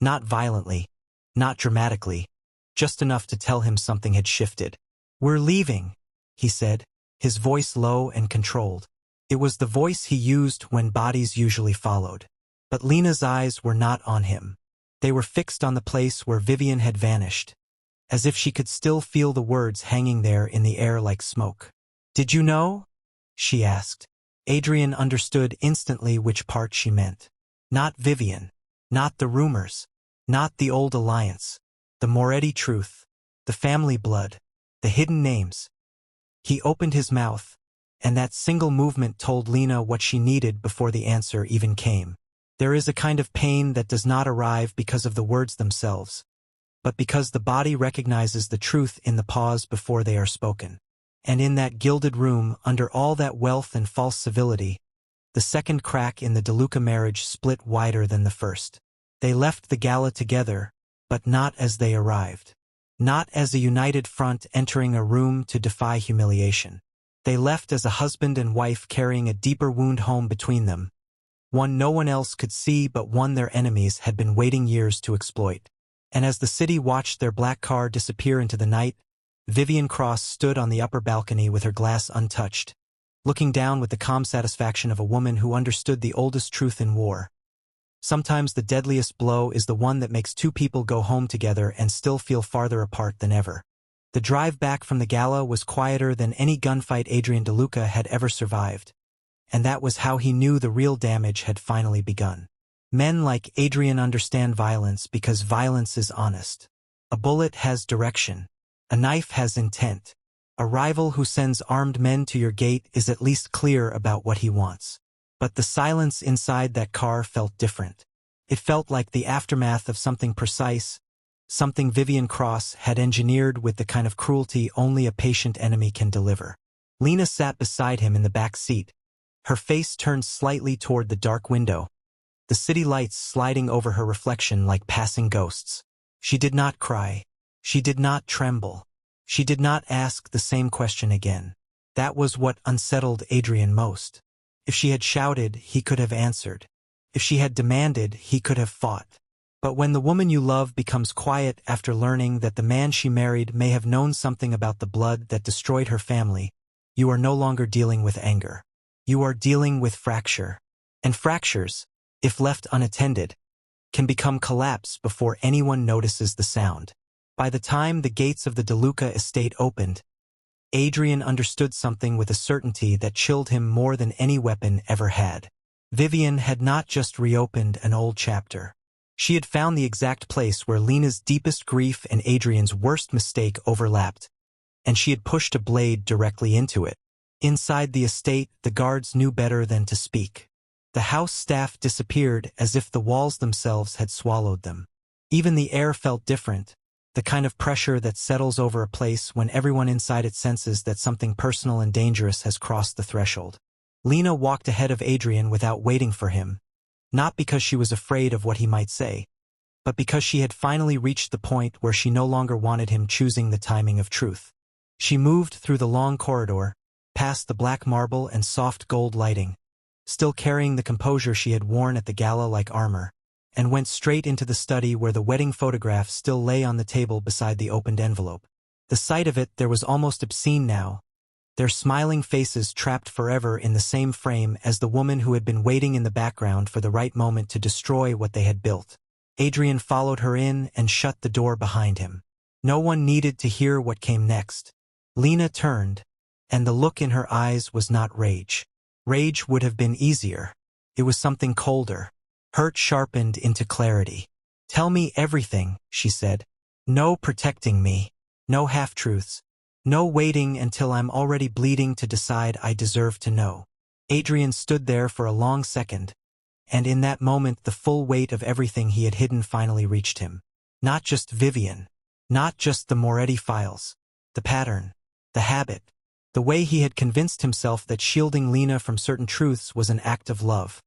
not violently, not dramatically, just enough to tell him something had shifted. "We're leaving," he said, his voice low and controlled. It was the voice he used when bodies usually followed. But Lena's eyes were not on him. They were fixed on the place where Vivian had vanished, as if she could still feel the words hanging there in the air like smoke. "Did you know?" she asked. Adrian understood instantly which part she meant. Not Vivian, not the rumors, not the old alliance, the Moretti truth, the family blood, the hidden names. He opened his mouth, and that single movement told Lena what she needed before the answer even came. There is a kind of pain that does not arrive because of the words themselves, but because the body recognizes the truth in the pause before they are spoken. And in that gilded room, under all that wealth and false civility, the second crack in the DeLuca marriage split wider than the first. They left the gala together, but not as they arrived. Not as a united front entering a room to defy humiliation. They left as a husband and wife carrying a deeper wound home between them, one no one else could see but one their enemies had been waiting years to exploit. And as the city watched their black car disappear into the night, Vivian Cross stood on the upper balcony with her glass untouched, looking down with the calm satisfaction of a woman who understood the oldest truth in war. Sometimes the deadliest blow is the one that makes two people go home together and still feel farther apart than ever. The drive back from the Gala was quieter than any gunfight Adrian DeLuca had ever survived, and that was how he knew the real damage had finally begun. Men like Adrian understand violence because violence is honest. A bullet has direction. A knife has intent. A rival who sends armed men to your gate is at least clear about what he wants. But the silence inside that car felt different. It felt like the aftermath of something precise, something Vivian Cross had engineered with the kind of cruelty only a patient enemy can deliver. Lena sat beside him in the back seat, her face turned slightly toward the dark window, the city lights sliding over her reflection like passing ghosts. She did not cry. She did not tremble. She did not ask the same question again. That was what unsettled Adrian most. If she had shouted, he could have answered. If she had demanded, he could have fought. But when the woman you love becomes quiet after learning that the man she married may have known something about the blood that destroyed her family, you are no longer dealing with anger. You are dealing with fracture. And fractures, if left unattended, can become collapse before anyone notices the sound. By the time the gates of the DeLuca estate opened, Adrian understood something with a certainty that chilled him more than any weapon ever had. Vivian had not just reopened an old chapter. She had found the exact place where Lena's deepest grief and Adrian's worst mistake overlapped, and she had pushed a blade directly into it. Inside the estate, the guards knew better than to speak. The house staff disappeared as if the walls themselves had swallowed them. Even the air felt different, the kind of pressure that settles over a place when everyone inside it senses that something personal and dangerous has crossed the threshold. Lena walked ahead of Adrian without waiting for him, not because she was afraid of what he might say, but because she had finally reached the point where she no longer wanted him choosing the timing of truth. She moved through the long corridor, past the black marble and soft gold lighting, still carrying the composure she had worn at the Gala like armor, and went straight into the study where the wedding photograph still lay on the table beside the opened envelope. The sight of it there was almost obscene now, their smiling faces trapped forever in the same frame as the woman who had been waiting in the background for the right moment to destroy what they had built. Adrian followed her in and shut the door behind him. No one needed to hear what came next. Lena turned, and the look in her eyes was not rage. Rage would have been easier. It was something colder. Hurt sharpened into clarity. "Tell me everything," she said. "No protecting me. No half-truths. No waiting until I'm already bleeding to decide I deserve to know." Adrian stood there for a long second, and in that moment the full weight of everything he had hidden finally reached him. Not just Vivian. Not just the Moretti files. The pattern. The habit. The way he had convinced himself that shielding Lena from certain truths was an act of love,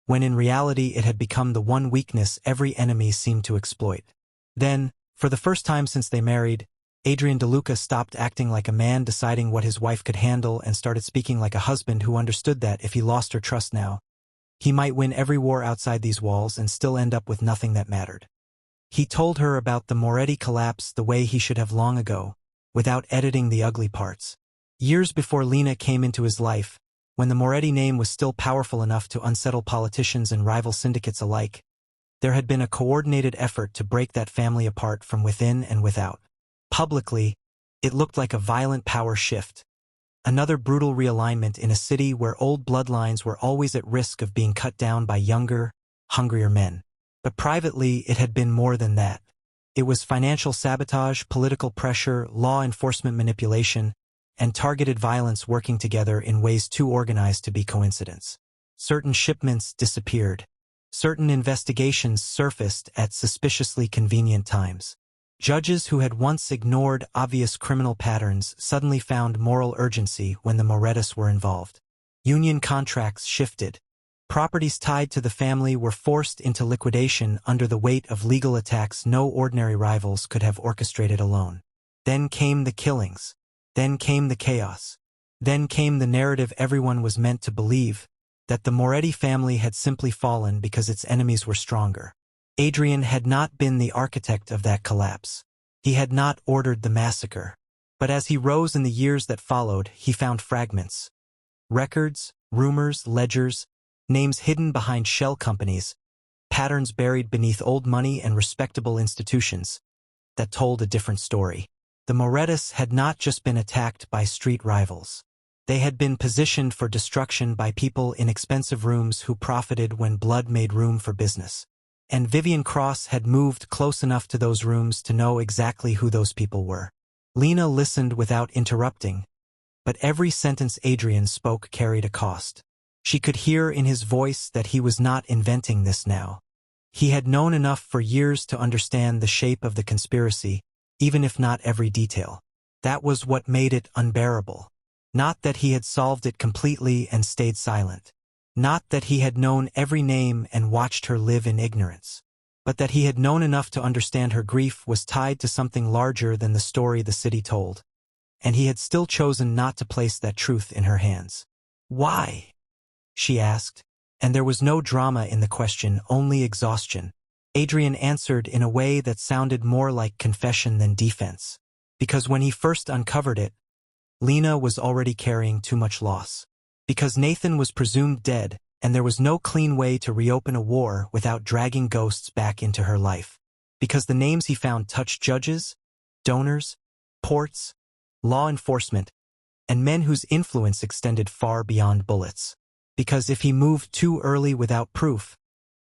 when in reality it had become the one weakness every enemy seemed to exploit. Then, for the first time since they married, Adrian DeLuca stopped acting like a man deciding what his wife could handle and started speaking like a husband who understood that if he lost her trust now, he might win every war outside these walls and still end up with nothing that mattered. He told her about the Moretti collapse the way he should have long ago, without editing the ugly parts. Years before Lena came into his life, when the Moretti name was still powerful enough to unsettle politicians and rival syndicates alike, there had been a coordinated effort to break that family apart from within and without. Publicly, it looked like a violent power shift, another brutal realignment in a city where old bloodlines were always at risk of being cut down by younger, hungrier men. But privately, it had been more than that. It was financial sabotage, political pressure, law enforcement manipulation, and targeted violence working together in ways too organized to be coincidence. Certain shipments disappeared. Certain investigations surfaced at suspiciously convenient times. Judges who had once ignored obvious criminal patterns suddenly found moral urgency when the Morettis were involved. Union contracts shifted. Properties tied to the family were forced into liquidation under the weight of legal attacks no ordinary rivals could have orchestrated alone. Then came the killings. Then came the chaos. Then came the narrative everyone was meant to believe, that the Moretti family had simply fallen because its enemies were stronger. Adrian had not been the architect of that collapse. He had not ordered the massacre. But as he rose in the years that followed, he found fragments. Records, rumors, ledgers, names hidden behind shell companies, patterns buried beneath old money and respectable institutions, that told a different story. The Morettas had not just been attacked by street rivals. They had been positioned for destruction by people in expensive rooms who profited when blood made room for business. And Vivian Cross had moved close enough to those rooms to know exactly who those people were. Lena listened without interrupting, but every sentence Adrian spoke carried a cost. She could hear in his voice that he was not inventing this now. He had known enough for years to understand the shape of the conspiracy, even if not every detail. That was what made it unbearable. Not that he had solved it completely and stayed silent. Not that he had known every name and watched her live in ignorance. But that he had known enough to understand her grief was tied to something larger than the story the city told. And he had still chosen not to place that truth in her hands. "Why?" she asked, and there was no drama in the question, only exhaustion. Adrian answered in a way that sounded more like confession than defense. Because when he first uncovered it, Lena was already carrying too much loss. Because Nathan was presumed dead, and there was no clean way to reopen a war without dragging ghosts back into her life. Because the names he found touched judges, donors, ports, law enforcement, and men whose influence extended far beyond bullets. Because if he moved too early without proof,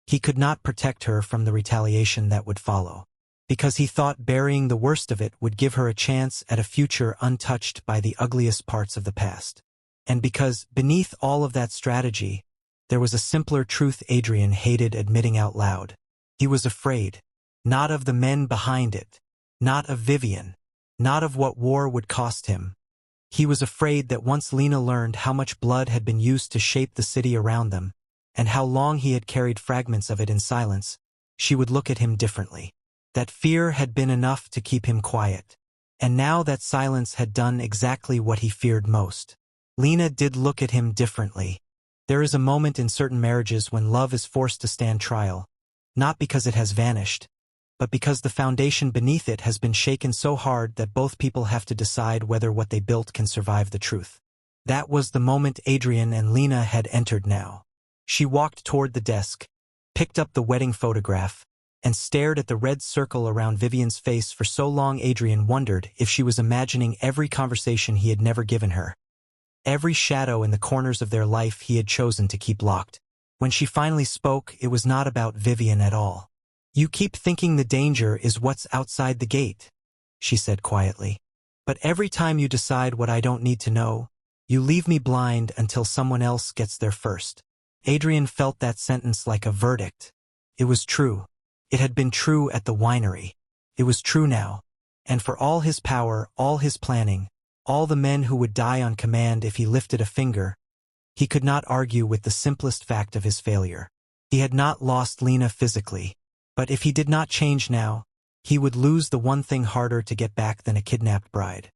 he could not protect her from the retaliation that would follow. Because he thought burying the worst of it would give her a chance at a future untouched by the ugliest parts of the past. And because, beneath all of that strategy, there was a simpler truth Adrian hated admitting out loud. He was afraid. Not of the men behind it. Not of Vivian. Not of what war would cost him. He was afraid that once Lena learned how much blood had been used to shape the city around them, and how long he had carried fragments of it in silence, she would look at him differently. That fear had been enough to keep him quiet. And now that silence had done exactly what he feared most. Lena did look at him differently. There is a moment in certain marriages when love is forced to stand trial, not because it has vanished, but because the foundation beneath it has been shaken so hard that both people have to decide whether what they built can survive the truth. That was the moment Adrian and Lena had entered now. She walked toward the desk, picked up the wedding photograph, and stared at the red circle around Vivian's face for so long Adrian wondered if she was imagining every conversation he had never given her. Every shadow in the corners of their life he had chosen to keep locked. When she finally spoke, it was not about Vivian at all. "You keep thinking the danger is what's outside the gate," she said quietly. "But every time you decide what I don't need to know, you leave me blind until someone else gets there first." Adrian felt that sentence like a verdict. It was true. It had been true at the winery. It was true now. And for all his power, all his planning, all the men who would die on command if he lifted a finger, he could not argue with the simplest fact of his failure. He had not lost Lena physically, but if he did not change now, he would lose the one thing harder to get back than a kidnapped bride.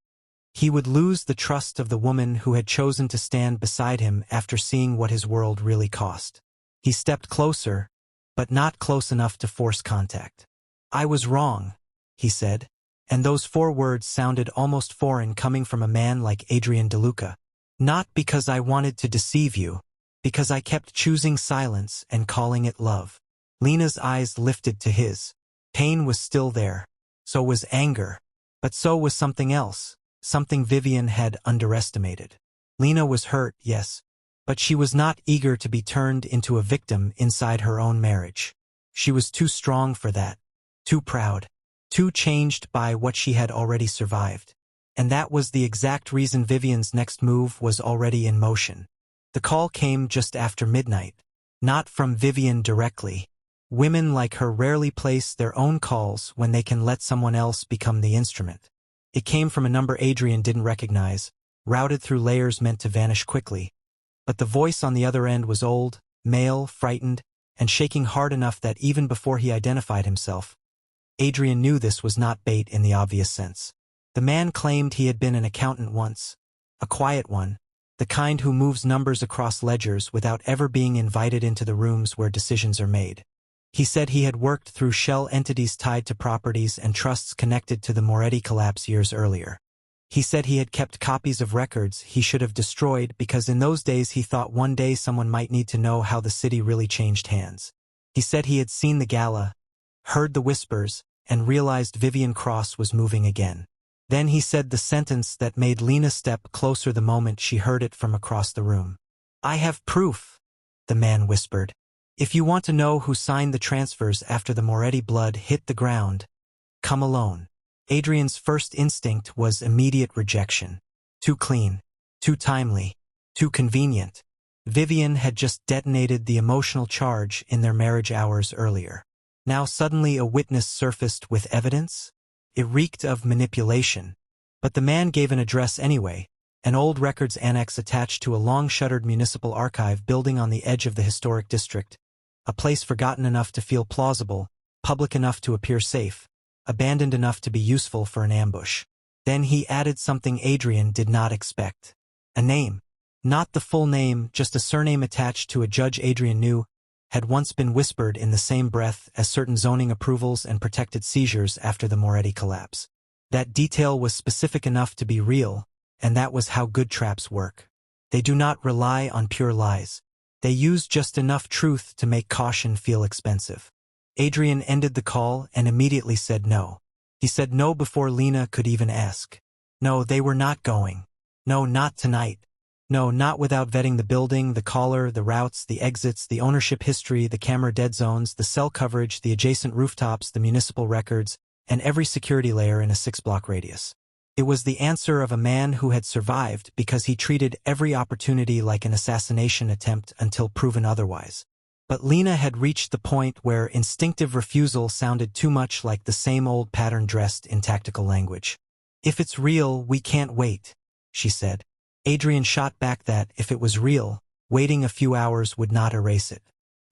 He would lose the trust of the woman who had chosen to stand beside him after seeing what his world really cost. He stepped closer, but not close enough to force contact. "I was wrong," he said, and those 4 words sounded almost foreign coming from a man like Adrian DeLuca. "Not because I wanted to deceive you, because I kept choosing silence and calling it love." Lena's eyes lifted to his. Pain was still there. So was anger. But so was something else, something Vivian had underestimated. Lena was hurt, yes, but she was not eager to be turned into a victim inside her own marriage. She was too strong for that, too proud, too changed by what she had already survived. And that was the exact reason Vivian's next move was already in motion. The call came just after midnight. Not from Vivian directly. Women like her rarely place their own calls when they can let someone else become the instrument. It came from a number Adrian didn't recognize, routed through layers meant to vanish quickly. But the voice on the other end was old, male, frightened, and shaking hard enough that even before he identified himself, Adrian knew this was not bait in the obvious sense. The man claimed he had been an accountant once, a quiet one, the kind who moves numbers across ledgers without ever being invited into the rooms where decisions are made. He said he had worked through shell entities tied to properties and trusts connected to the Moretti collapse years earlier. He said he had kept copies of records he should have destroyed because in those days he thought one day someone might need to know how the city really changed hands. He said he had seen the Gala, heard the whispers, and realized Vivian Cross was moving again. Then he said the sentence that made Lena step closer the moment she heard it from across the room. "I have proof," the man whispered. "If you want to know who signed the transfers after the Moretti blood hit the ground, come alone." Adrian's first instinct was immediate rejection. Too clean, too timely, too convenient. Vivian had just detonated the emotional charge in their marriage hours earlier. Now suddenly a witness surfaced with evidence? It reeked of manipulation. But the man gave an address anyway, an old records annex attached to a long-shuttered municipal archive building on the edge of the historic district, a place forgotten enough to feel plausible, public enough to appear safe, abandoned enough to be useful for an ambush. Then he added something Adrian did not expect. A name. Not the full name, just a surname attached to a judge Adrian knew had once been whispered in the same breath as certain zoning approvals and protected seizures after the Moretti collapse. That detail was specific enough to be real, and that was how good traps work. They do not rely on pure lies. They use just enough truth to make caution feel expensive. Adrian ended the call and immediately said no. He said no before Lena could even ask. No, they were not going. No, not tonight. No, not without vetting the building, the caller, the routes, the exits, the ownership history, the camera dead zones, the cell coverage, the adjacent rooftops, the municipal records, and every security layer in a 6-block radius. It was the answer of a man who had survived because he treated every opportunity like an assassination attempt until proven otherwise. But Lena had reached the point where instinctive refusal sounded too much like the same old pattern dressed in tactical language. "If it's real, we can't wait," she said. Adrian shot back that, if it was real, waiting a few hours would not erase it.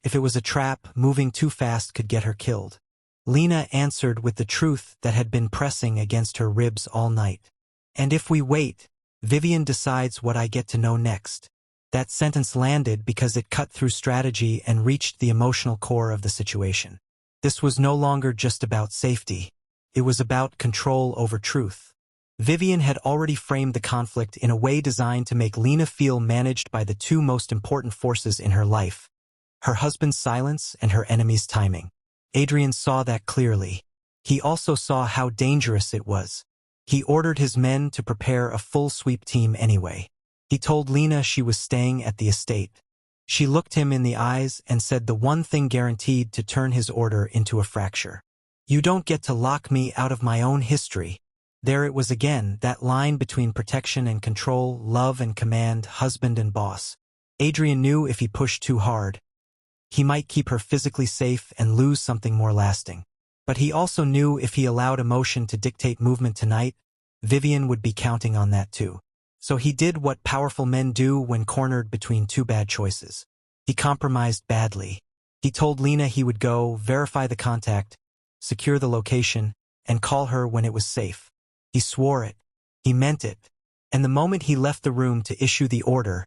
If it was a trap, moving too fast could get her killed. Lena answered with the truth that had been pressing against her ribs all night. "And if we wait, Vivian decides what I get to know next." That sentence landed because it cut through strategy and reached the emotional core of the situation. This was no longer just about safety. It was about control over truth. Vivian had already framed the conflict in a way designed to make Lena feel managed by the two most important forces in her life: her husband's silence and her enemy's timing. Adrian saw that clearly. He also saw how dangerous it was. He ordered his men to prepare a full sweep team anyway. He told Lena she was staying at the estate. She looked him in the eyes and said the one thing guaranteed to turn his order into a fracture. "You don't get to lock me out of my own history." There it was again, that line between protection and control, love and command, husband and boss. Adrian knew if he pushed too hard, he might keep her physically safe and lose something more lasting. But he also knew if he allowed emotion to dictate movement tonight, Vivian would be counting on that too. So he did what powerful men do when cornered between two bad choices. He compromised badly. He told Lena he would go, verify the contact, secure the location, and call her when it was safe. He swore it. He meant it. And the moment he left the room to issue the order,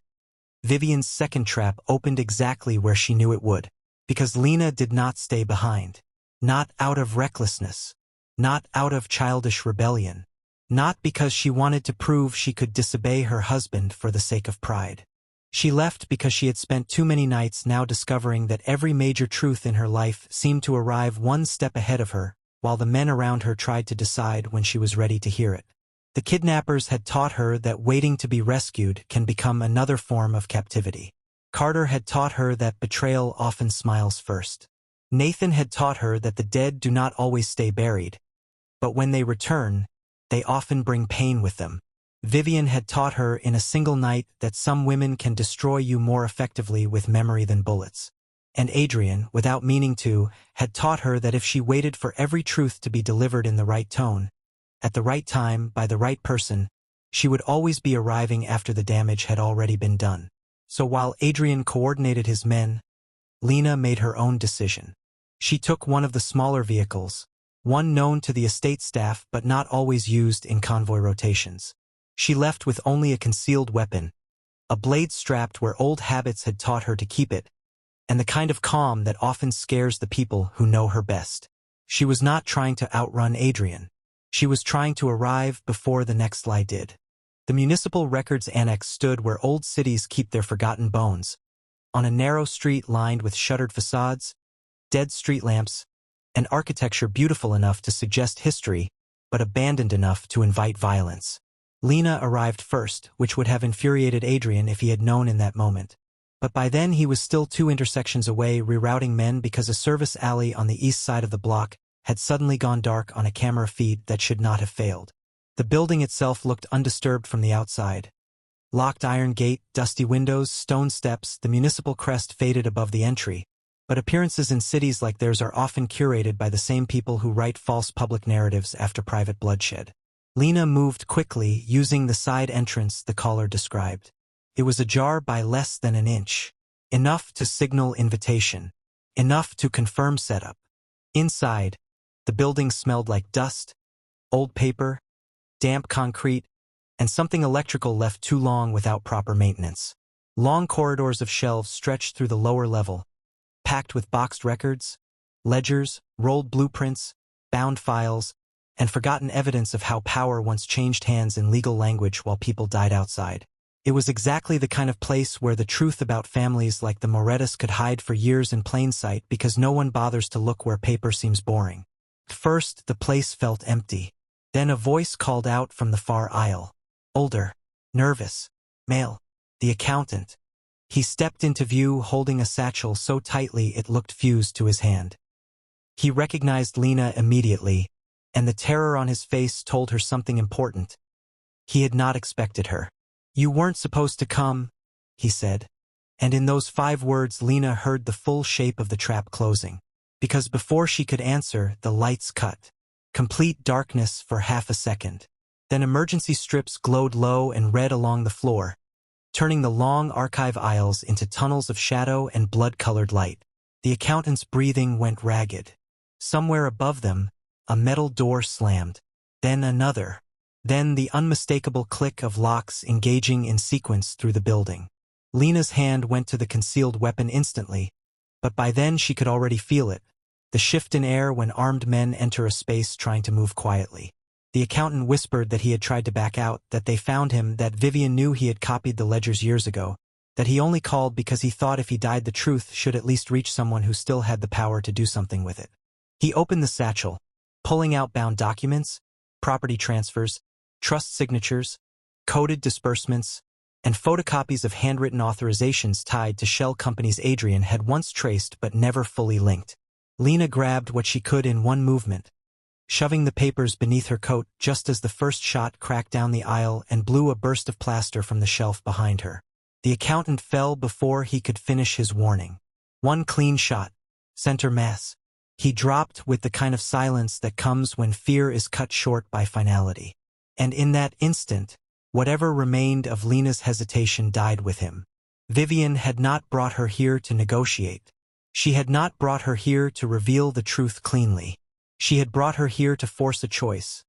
Vivian's second trap opened exactly where she knew it would. Because Lena did not stay behind. Not out of recklessness. Not out of childish rebellion. Not because she wanted to prove she could disobey her husband for the sake of pride. She left because she had spent too many nights now discovering that every major truth in her life seemed to arrive one step ahead of her, while the men around her tried to decide when she was ready to hear it. The kidnappers had taught her that waiting to be rescued can become another form of captivity. Carter had taught her that betrayal often smiles first. Nathan had taught her that the dead do not always stay buried, but when they return, they often bring pain with them. Vivian had taught her in a single night that some women can destroy you more effectively with memory than bullets. And Adrian, without meaning to, had taught her that if she waited for every truth to be delivered in the right tone, at the right time, by the right person, she would always be arriving after the damage had already been done. So while Adrian coordinated his men, Lena made her own decision. She took one of the smaller vehicles, one known to the estate staff but not always used in convoy rotations. She left with only a concealed weapon, a blade strapped where old habits had taught her to keep it, and the kind of calm that often scares the people who know her best. She was not trying to outrun Adrian. She was trying to arrive before the next lie did. The municipal records annex stood where old cities keep their forgotten bones, on a narrow street lined with shuttered facades, dead street lamps, and architecture beautiful enough to suggest history, but abandoned enough to invite violence. Lena arrived first, which would have infuriated Adrian if he had known in that moment. But by then he was still 2 intersections away rerouting men because a service alley on the east side of the block had suddenly gone dark on a camera feed that should not have failed. The building itself looked undisturbed from the outside. Locked iron gate, dusty windows, stone steps, the municipal crest faded above the entry. But appearances in cities like theirs are often curated by the same people who write false public narratives after private bloodshed. Lena moved quickly, using the side entrance the caller described. It was ajar by less than an inch. Enough to signal invitation. Enough to confirm setup. Inside, the building smelled like dust, old paper, damp concrete, and something electrical left too long without proper maintenance. Long corridors of shelves stretched through the lower level, packed with boxed records, ledgers, rolled blueprints, bound files, and forgotten evidence of how power once changed hands in legal language while people died outside. It was exactly the kind of place where the truth about families like the Morettas could hide for years in plain sight because no one bothers to look where paper seems boring. First, the place felt empty. Then a voice called out from the far aisle. Older, nervous, male, the accountant. He stepped into view holding a satchel so tightly it looked fused to his hand. He recognized Lena immediately, and the terror on his face told her something important. He had not expected her. "You weren't supposed to come," he said. And in those 5 words Lena heard the full shape of the trap closing. Because before she could answer, the lights cut. Complete darkness for half a second. Then emergency strips glowed low and red along the floor, turning the long archive aisles into tunnels of shadow and blood-colored light. The accountant's breathing went ragged. Somewhere above them, a metal door slammed. Then another. Then the unmistakable click of locks engaging in sequence through the building. Lena's hand went to the concealed weapon instantly, but by then she could already feel it. The shift in air when armed men enter a space trying to move quietly. The accountant whispered that he had tried to back out, that they found him, that Vivian knew he had copied the ledgers years ago, that he only called because he thought if he died the truth should at least reach someone who still had the power to do something with it. He opened the satchel, pulling out bound documents, property transfers, trust signatures, coded disbursements, and photocopies of handwritten authorizations tied to shell companies Adrian had once traced but never fully linked. Lena grabbed what she could in one movement, shoving the papers beneath her coat just as the first shot cracked down the aisle and blew a burst of plaster from the shelf behind her. The accountant fell before he could finish his warning. One clean shot, center mass. He dropped with the kind of silence that comes when fear is cut short by finality. And in that instant, whatever remained of Lena's hesitation died with him. Vivian had not brought her here to negotiate. She had not brought her here to reveal the truth cleanly. She had brought her here to force a choice.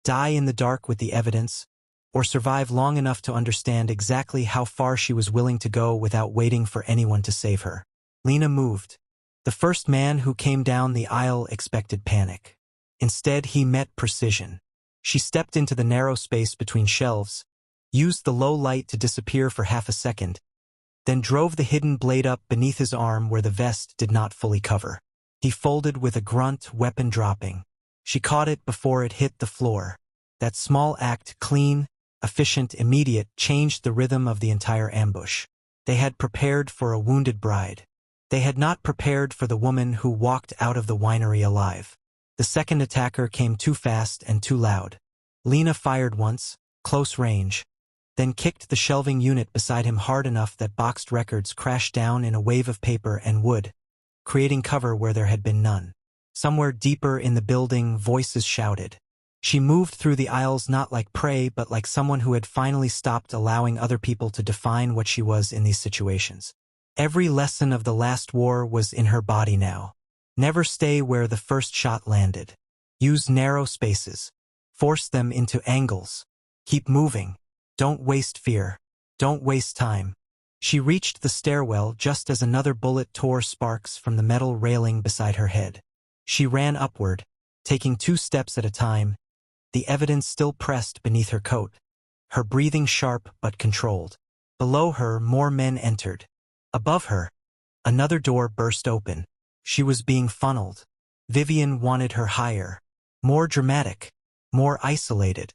Die in the dark with the evidence, or survive long enough to understand exactly how far she was willing to go without waiting for anyone to save her. Lena moved. The first man who came down the aisle expected panic. Instead, he met precision. She stepped into the narrow space between shelves, used the low light to disappear for half a second, then drove the hidden blade up beneath his arm where the vest did not fully cover. He folded with a grunt, weapon dropping. She caught it before it hit the floor. That small act, clean, efficient, immediate, changed the rhythm of the entire ambush. They had prepared for a wounded bride. They had not prepared for the woman who walked out of the winery alive. The second attacker came too fast and too loud. Lena fired once, close range, then kicked the shelving unit beside him hard enough that boxed records crashed down in a wave of paper and wood, creating cover where there had been none. Somewhere deeper in the building, voices shouted. She moved through the aisles not like prey but like someone who had finally stopped allowing other people to define what she was in these situations. Every lesson of the last war was in her body now. Never stay where the first shot landed. Use narrow spaces. Force them into angles. Keep moving. Don't waste fear. Don't waste time. She reached the stairwell just as another bullet tore sparks from the metal railing beside her head. She ran upward, taking 2 steps at a time, the evidence still pressed beneath her coat, her breathing sharp but controlled. Below her, more men entered. Above her, another door burst open. She was being funneled. Vivian wanted her higher, more dramatic. more isolated,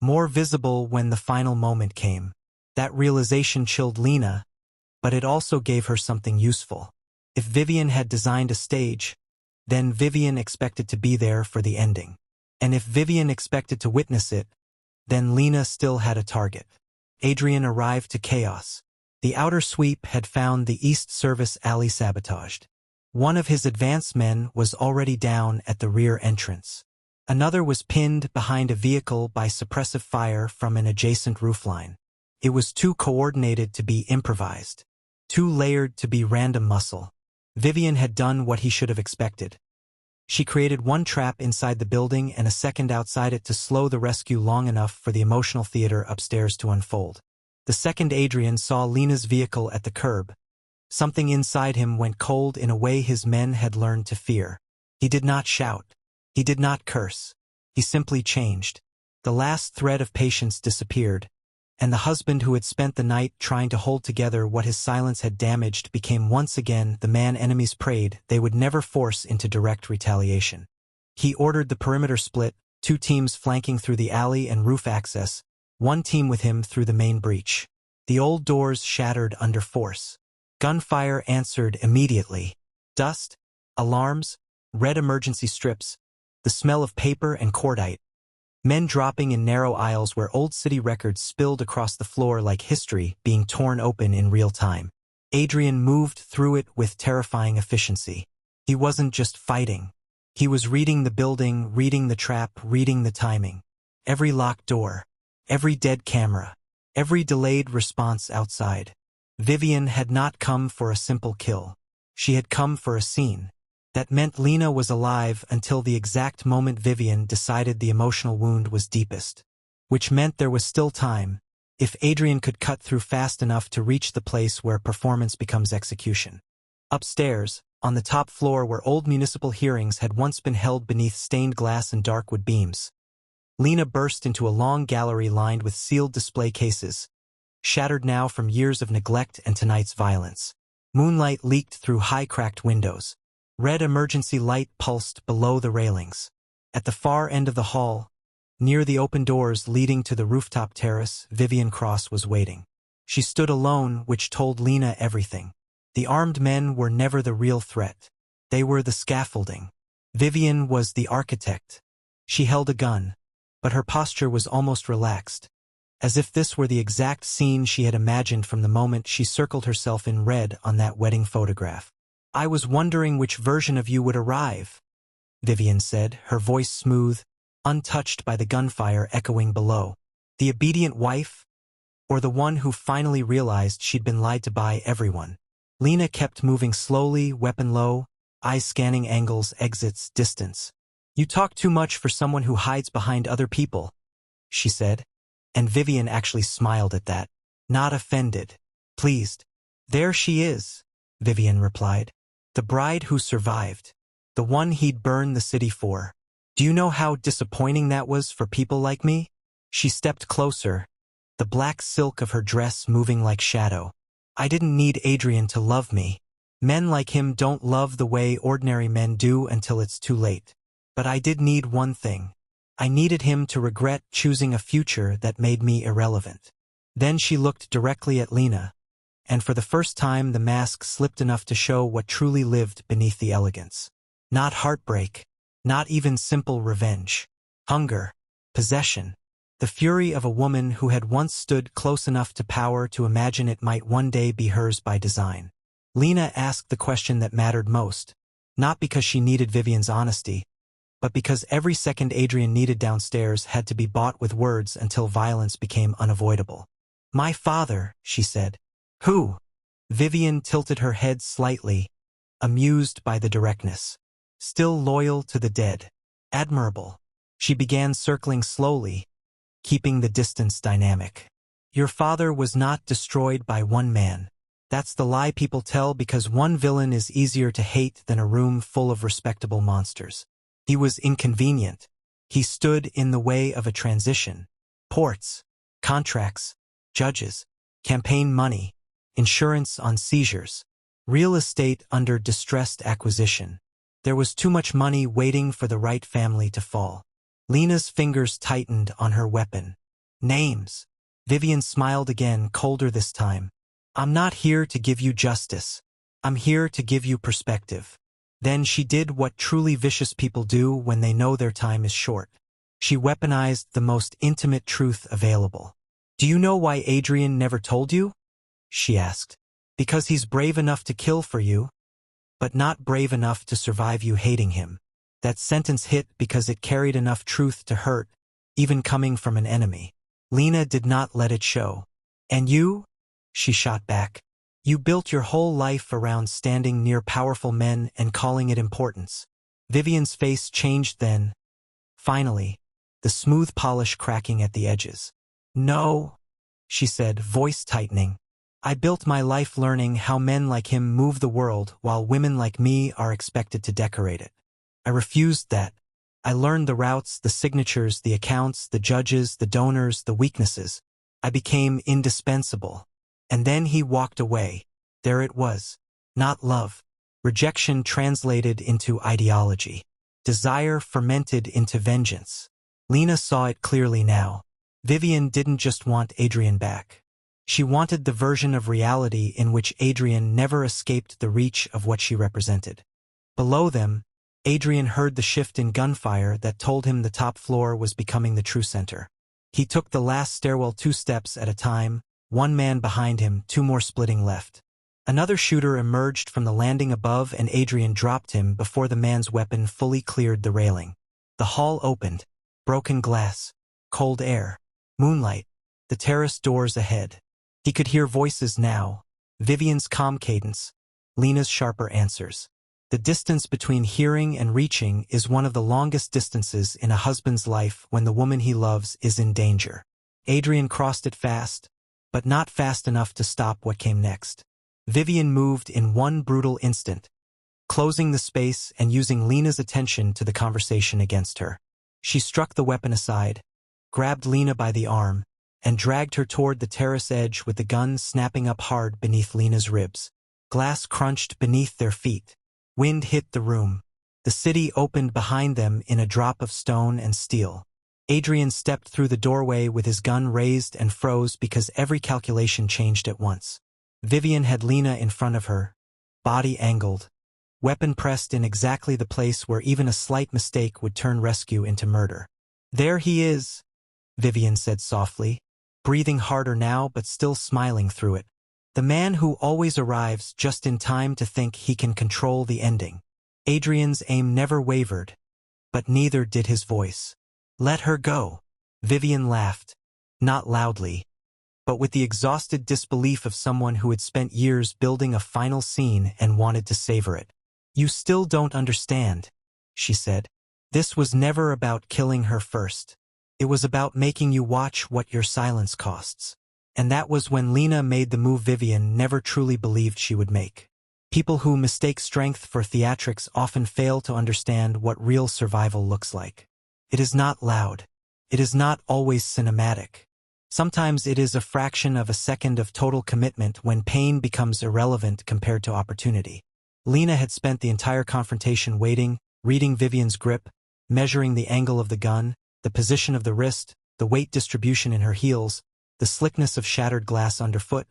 more visible when the final moment came. That realization chilled Lena, but it also gave her something useful. If Vivian had designed a stage, then Vivian expected to be there for the ending. And if Vivian expected to witness it, then Lena still had a target. Adrian arrived to chaos. The outer sweep had found the East Service alley sabotaged. One of his advance men was already down at the rear entrance. Another was pinned behind a vehicle by suppressive fire from an adjacent roofline. It was too coordinated to be improvised, too layered to be random muscle. Vivian had done what he should have expected. She created one trap inside the building and a second outside it to slow the rescue long enough for the emotional theater upstairs to unfold. The second Adrian saw Lena's vehicle at the curb. Something inside him went cold in a way his men had learned to fear. He did not shout. He did not curse. He simply changed. The last thread of patience disappeared, and the husband who had spent the night trying to hold together what his silence had damaged became once again the man enemies prayed they would never force into direct retaliation. He ordered the perimeter split, 2 teams flanking through the alley and roof access, 1 team with him through the main breach. The old doors shattered under force. Gunfire answered immediately. Dust, alarms, red emergency strips, the smell of paper and cordite. Men dropping in narrow aisles where old city records spilled across the floor like history being torn open in real time. Adrian moved through it with terrifying efficiency. He wasn't just fighting. He was reading the building, reading the trap, reading the timing. Every locked door, every dead camera, every delayed response outside. Vivian had not come for a simple kill. She had come for a scene. That meant Lena was alive until the exact moment Vivian decided the emotional wound was deepest. Which meant there was still time, if Adrian could cut through fast enough to reach the place where performance becomes execution. Upstairs, on the top floor where old municipal hearings had once been held beneath stained glass and dark wood beams, Lena burst into a long gallery lined with sealed display cases, shattered now from years of neglect and tonight's violence. Moonlight leaked through high-cracked windows. Red emergency light pulsed below the railings. At the far end of the hall, near the open doors leading to the rooftop terrace, Vivian Cross was waiting. She stood alone, which told Lena everything. The armed men were never the real threat. They were the scaffolding. Vivian was the architect. She held a gun, but her posture was almost relaxed, as if this were the exact scene she had imagined from the moment she circled herself in red on that wedding photograph. "I was wondering which version of you would arrive," Vivian said, her voice smooth, untouched by the gunfire echoing below. The obedient wife, or the one who finally realized she'd been lied to by everyone? Lena kept moving slowly, weapon low, eyes scanning angles, exits, distance. "You talk too much for someone who hides behind other people," she said, and Vivian actually smiled at that. Not offended, pleased. "There she is," Vivian replied. "The bride who survived. The one he'd burn the city for. Do you know how disappointing that was for people like me?" She stepped closer, the black silk of her dress moving like shadow. "I didn't need Adrian to love me. Men like him don't love the way ordinary men do until it's too late. But I did need one thing. I needed him to regret choosing a future that made me irrelevant." Then she looked directly at Lena, and for the first time the mask slipped enough to show what truly lived beneath the elegance. Not heartbreak, not even simple revenge. Hunger, possession, the fury of a woman who had once stood close enough to power to imagine it might one day be hers by design. Lena asked the question that mattered most, not because she needed Vivian's honesty, but because every second Adrian needed downstairs had to be bought with words until violence became unavoidable. "My father," she said. "Who?" Vivian tilted her head slightly, amused by the directness. "Still loyal to the dead. Admirable." She began circling slowly, keeping the distance dynamic. "Your father was not destroyed by one man. That's the lie people tell because one villain is easier to hate than a room full of respectable monsters. He was inconvenient. He stood in the way of a transition. Ports, contracts, judges, campaign money, insurance on seizures, real estate under distressed acquisition. There was too much money waiting for the right family to fall. Lena's fingers tightened on her weapon. Names. Vivian smiled again, colder this time. I'm not here to give you justice. I'm here to give you perspective. Then she did what truly vicious people do when they know their time is short. She weaponized the most intimate truth available. Do you know why Adrian never told you? She asked. Because he's brave enough to kill for you, but not brave enough to survive you hating him. That sentence hit because it carried enough truth to hurt, even coming from an enemy. Lena did not let it show. And you? She shot back. You built your whole life around standing near powerful men and calling it importance. Vivian's face changed then. Finally, the smooth polish cracking at the edges. No, she said, voice tightening. I built my life learning how men like him move the world while women like me are expected to decorate it. I refused that. I learned the routes, the signatures, the accounts, the judges, the donors, the weaknesses. I became indispensable. And then he walked away. There it was. Not love. Rejection translated into ideology. Desire fermented into vengeance. Lena saw it clearly now. Vivian didn't just want Adrian back. She wanted the version of reality in which Adrian never escaped the reach of what she represented. Below them, Adrian heard the shift in gunfire that told him the top floor was becoming the true center. He took the last stairwell 2 steps at a time, one man behind him, 2 more splitting left. Another shooter emerged from the landing above and Adrian dropped him before the man's weapon fully cleared the railing. The hall opened. Broken glass. Cold air. Moonlight. The terrace doors ahead. He could hear voices now. Vivian's calm cadence. Lena's sharper answers. The distance between hearing and reaching is one of the longest distances in a husband's life when the woman he loves is in danger. Adrian crossed it fast, but not fast enough to stop what came next. Vivian moved in one brutal instant, closing the space and using Lena's attention to the conversation against her. She struck the weapon aside, grabbed Lena by the arm, and dragged her toward the terrace edge with the gun snapping up hard beneath Lena's ribs. Glass crunched beneath their feet. Wind hit the room. The city opened behind them in a drop of stone and steel. Adrian stepped through the doorway with his gun raised and froze because every calculation changed at once. Vivian had Lena in front of her, body angled, weapon pressed in exactly the place where even a slight mistake would turn rescue into murder. There he is, Vivian said softly, breathing harder now but still smiling through it. The man who always arrives just in time to think he can control the ending. Adrian's aim never wavered, but neither did his voice. Let her go. Vivian laughed, not loudly, but with the exhausted disbelief of someone who had spent years building a final scene and wanted to savor it. You still don't understand, she said. This was never about killing her first. It was about making you watch what your silence costs. And that was when Lena made the move Vivian never truly believed she would make. People who mistake strength for theatrics often fail to understand what real survival looks like. It is not loud. It is not always cinematic. Sometimes it is a fraction of a second of total commitment when pain becomes irrelevant compared to opportunity. Lena had spent the entire confrontation waiting, reading Vivian's grip, measuring the angle of the gun, the position of the wrist, the weight distribution in her heels, the slickness of shattered glass underfoot,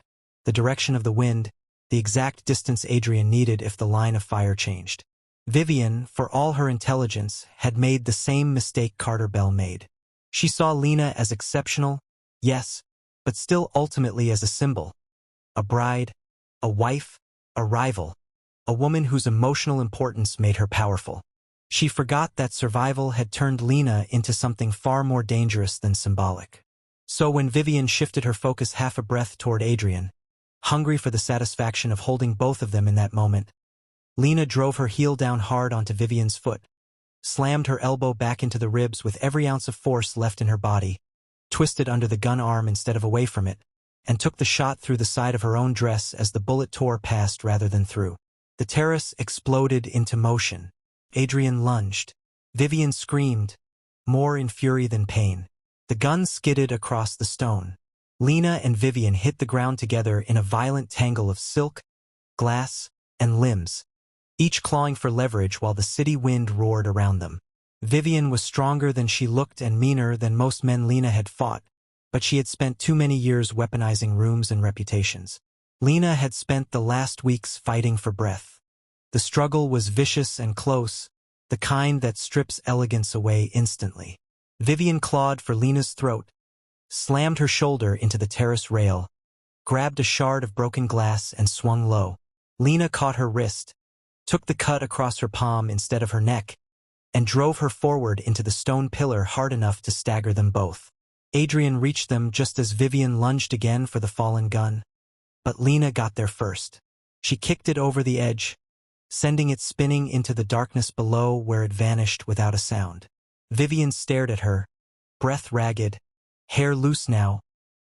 the direction of the wind, the exact distance Adrian needed if the line of fire changed. Vivian, for all her intelligence, had made the same mistake Carter Bell made. She saw Lena as exceptional, yes, but still ultimately as a symbol. A bride, a wife, a rival, a woman whose emotional importance made her powerful. She forgot that survival had turned Lena into something far more dangerous than symbolic. So when Vivian shifted her focus half a breath toward Adrian, hungry for the satisfaction of holding both of them in that moment, Lena drove her heel down hard onto Vivian's foot, slammed her elbow back into the ribs with every ounce of force left in her body, twisted under the gun arm instead of away from it, and took the shot through the side of her own dress as the bullet tore past rather than through. The terrace exploded into motion. Adrian lunged. Vivian screamed, more in fury than pain. The gun skidded across the stone. Lena and Vivian hit the ground together in a violent tangle of silk, glass, and limbs, each clawing for leverage while the city wind roared around them. Vivian was stronger than she looked and meaner than most men Lena had fought, but she had spent too many years weaponizing rooms and reputations. Lena had spent the last weeks fighting for breath. The struggle was vicious and close, the kind that strips elegance away instantly. Vivian clawed for Lena's throat, slammed her shoulder into the terrace rail, grabbed a shard of broken glass and swung low. Lena caught her wrist, took the cut across her palm instead of her neck, and drove her forward into the stone pillar hard enough to stagger them both. Adrian reached them just as Vivian lunged again for the fallen gun. But Lena got there first. She kicked it over the edge, sending it spinning into the darkness below where it vanished without a sound. Vivian stared at her, breath ragged, hair loose now,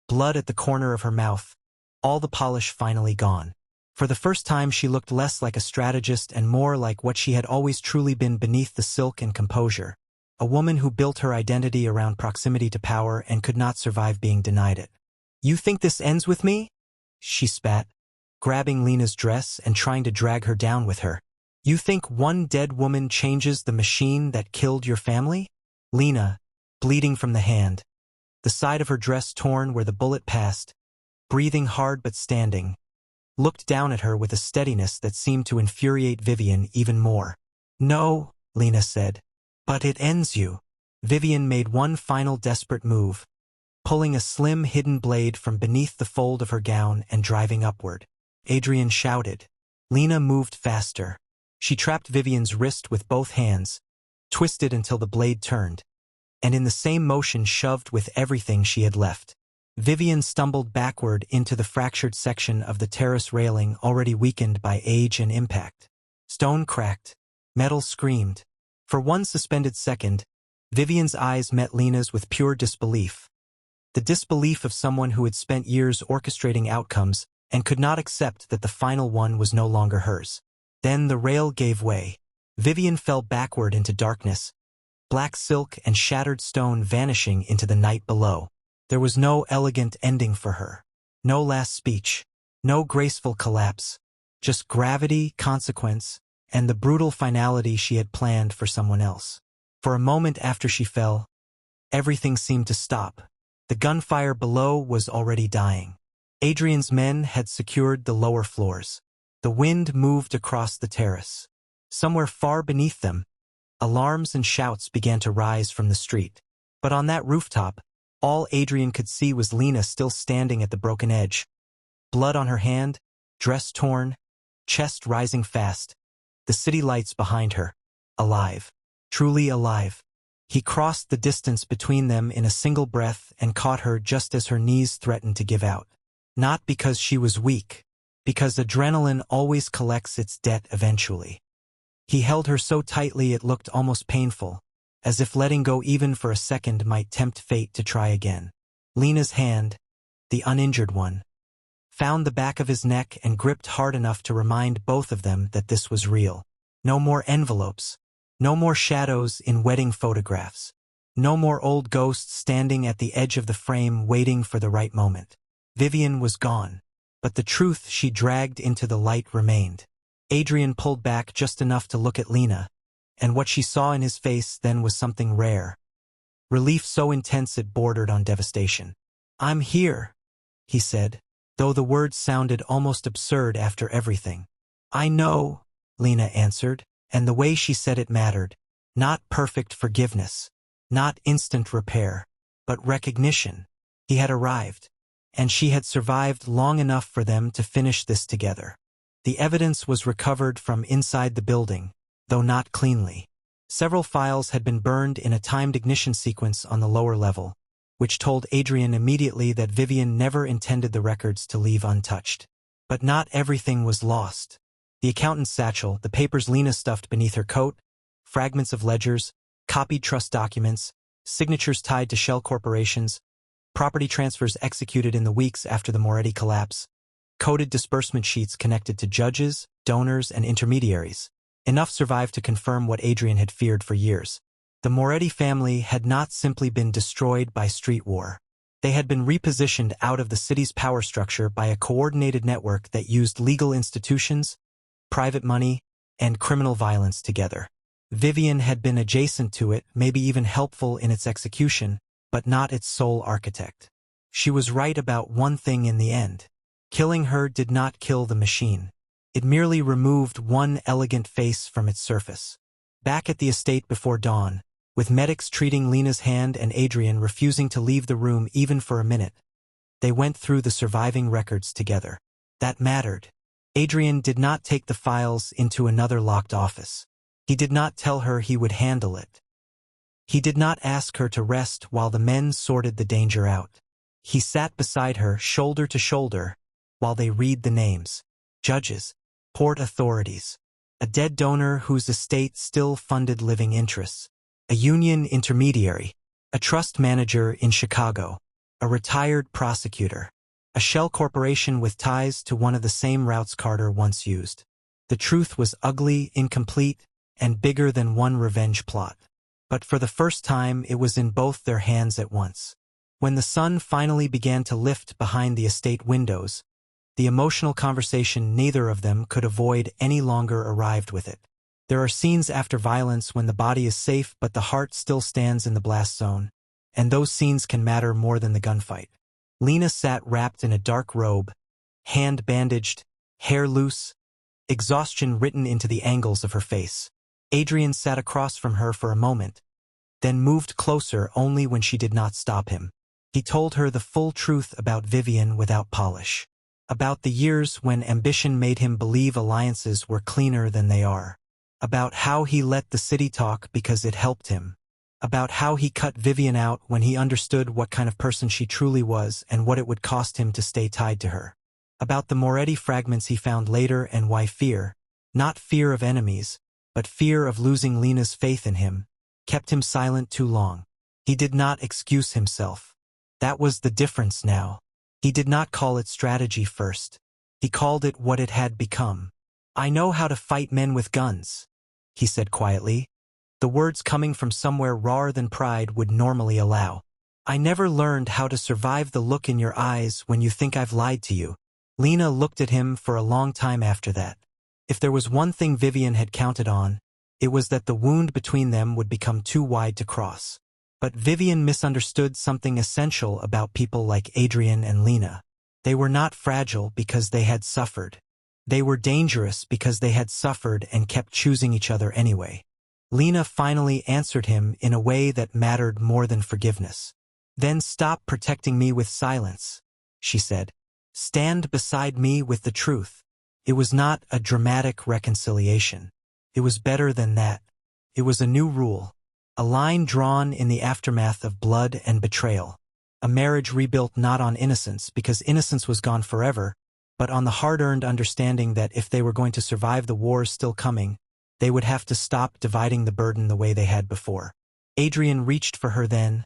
blood at the corner of her mouth, all the polish finally gone. For the first time she looked less like a strategist and more like what she had always truly been beneath the silk and composure, a woman who built her identity around proximity to power and could not survive being denied it. "You think this ends with me?" she spat, grabbing Lena's dress and trying to drag her down with her. "You think one dead woman changes the machine that killed your family?" Lena, bleeding from the hand, the side of her dress torn where the bullet passed, breathing hard but standing, looked down at her with a steadiness that seemed to infuriate Vivian even more. "No," Lena said, "but it ends you." Vivian made one final desperate move, pulling a slim hidden blade from beneath the fold of her gown and driving upward. Adrian shouted. Lena moved faster. She trapped Vivian's wrist with both hands, twisted until the blade turned, and in the same motion shoved with everything she had left. Vivian stumbled backward into the fractured section of the terrace railing already weakened by age and impact. Stone cracked. Metal screamed. For one suspended second, Vivian's eyes met Lena's with pure disbelief. The disbelief of someone who had spent years orchestrating outcomes and could not accept that the final one was no longer hers. Then the rail gave way. Vivian fell backward into darkness, black silk and shattered stone vanishing into the night below. There was no elegant ending for her. No last speech. No graceful collapse. Just gravity, consequence, and the brutal finality she had planned for someone else. For a moment after she fell, everything seemed to stop. The gunfire below was already dying. Adrian's men had secured the lower floors. The wind moved across the terrace. Somewhere far beneath them, alarms and shouts began to rise from the street. But on that rooftop, all Adrian could see was Lena still standing at the broken edge. Blood on her hand, dress torn, chest rising fast. The city lights behind her. Alive. Truly alive. He crossed the distance between them in a single breath and caught her just as her knees threatened to give out. Not because she was weak, because adrenaline always collects its debt eventually. He held her so tightly it looked almost painful, as if letting go even for a second might tempt fate to try again. Lena's hand, the uninjured one, found the back of his neck and gripped hard enough to remind both of them that this was real. No more envelopes. No more shadows in wedding photographs. No more old ghosts standing at the edge of the frame waiting for the right moment. Vivian was gone, but the truth she dragged into the light remained. Adrian pulled back just enough to look at Lena, and what she saw in his face then was something rare. Relief so intense it bordered on devastation. "I'm here," he said, though the words sounded almost absurd after everything. "I know," Lena answered, and the way she said it mattered. Not perfect forgiveness, not instant repair, but recognition. He had arrived, and she had survived long enough for them to finish this together. The evidence was recovered from inside the building, though not cleanly. Several files had been burned in a timed ignition sequence on the lower level, which told Adrian immediately that Vivian never intended the records to leave untouched. But not everything was lost. The accountant's satchel, the papers Lena stuffed beneath her coat, fragments of ledgers, copied trust documents, signatures tied to shell corporations, property transfers executed in the weeks after the Moretti collapse, coded disbursement sheets connected to judges, donors, and intermediaries. Enough survived to confirm what Adrian had feared for years. The Moretti family had not simply been destroyed by street war. They had been repositioned out of the city's power structure by a coordinated network that used legal institutions, private money, and criminal violence together. Vivian had been adjacent to it, maybe even helpful in its execution, but not its sole architect. She was right about one thing in the end. Killing her did not kill the machine. It merely removed one elegant face from its surface. Back at the estate before dawn, with medics treating Lena's hand and Adrian refusing to leave the room even for a minute, they went through the surviving records together. That mattered. Adrian did not take the files into another locked office. He did not tell her he would handle it. He did not ask her to rest while the men sorted the danger out. He sat beside her, shoulder to shoulder, while they read the names. Judges, port authorities, a dead donor whose estate still funded living interests, a union intermediary, a trust manager in Chicago, a retired prosecutor, a shell corporation with ties to one of the same routes Carter once used. The truth was ugly, incomplete, and bigger than one revenge plot. But for the first time, it was in both their hands at once. When the sun finally began to lift behind the estate windows, the emotional conversation neither of them could avoid any longer arrived with it. There are scenes after violence when the body is safe but the heart still stands in the blast zone, and those scenes can matter more than the gunfight. Lena sat wrapped in a dark robe, hand bandaged, hair loose, exhaustion written into the angles of her face. Adrian sat across from her for a moment, then moved closer only when she did not stop him. He told her the full truth about Vivian without polish. About the years when ambition made him believe alliances were cleaner than they are. About how he let the city talk because it helped him. About how he cut Vivian out when he understood what kind of person she truly was and what it would cost him to stay tied to her. About the Moretti fragments he found later and why fear, not fear of enemies, but fear of losing Lena's faith in him, kept him silent too long. He did not excuse himself. That was the difference now. He did not call it strategy first. He called it what it had become. "I know how to fight men with guns," he said quietly, the words coming from somewhere rawer than pride would normally allow. "I never learned how to survive the look in your eyes when you think I've lied to you." Lena looked at him for a long time after that. If there was one thing Vivian had counted on, it was that the wound between them would become too wide to cross. But Vivian misunderstood something essential about people like Adrian and Lena. They were not fragile because they had suffered. They were dangerous because they had suffered and kept choosing each other anyway. Lena finally answered him in a way that mattered more than forgiveness. "Then stop protecting me with silence," she said. "Stand beside me with the truth." It was not a dramatic reconciliation. It was better than that. It was a new rule. A line drawn in the aftermath of blood and betrayal. A marriage rebuilt not on innocence, because innocence was gone forever, but on the hard-earned understanding that if they were going to survive the wars still coming, they would have to stop dividing the burden the way they had before. Adrian reached for her then,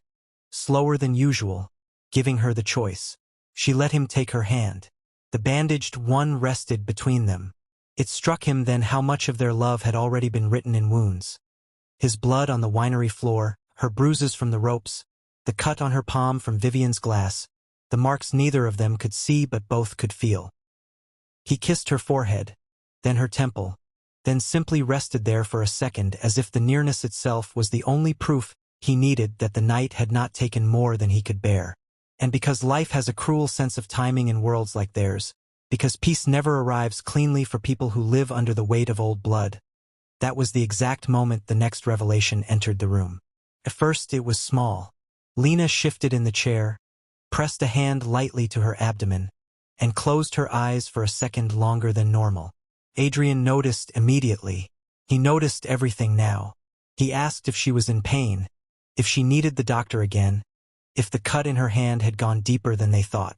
slower than usual, giving her the choice. She let him take her hand. The bandaged one rested between them. It struck him then how much of their love had already been written in wounds. His blood on the winery floor, her bruises from the ropes, the cut on her palm from Vivian's glass, the marks neither of them could see but both could feel. He kissed her forehead, then her temple, then simply rested there for a second as if the nearness itself was the only proof he needed that the night had not taken more than he could bear. And because life has a cruel sense of timing in worlds like theirs, because peace never arrives cleanly for people who live under the weight of old blood, that was the exact moment the next revelation entered the room. At first it was small. Lena shifted in the chair, pressed a hand lightly to her abdomen, and closed her eyes for a second longer than normal. Adrian noticed immediately. He noticed everything now. He asked if she was in pain, if she needed the doctor again, if the cut in her hand had gone deeper than they thought.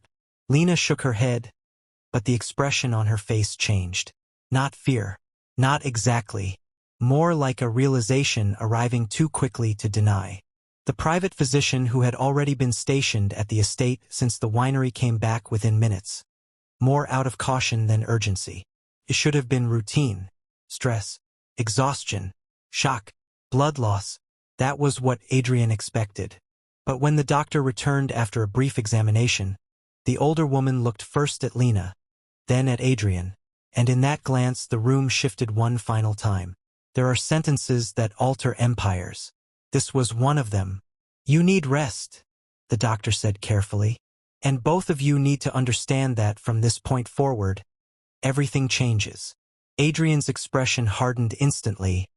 Lena shook her head, but the expression on her face changed. Not fear. Not exactly. More like a realization arriving too quickly to deny. The private physician who had already been stationed at the estate since the winery came back within minutes. More out of caution than urgency. It should have been routine. Stress, exhaustion, shock, blood loss. That was what Adrian expected. But when the doctor returned after a brief examination, the older woman looked first at Lena, then at Adrian, and in that glance the room shifted one final time. There are sentences that alter empires. This was one of them. You need rest, the doctor said carefully. And both of you need to understand that from this point forward, everything changes. Adrian's expression hardened instantly,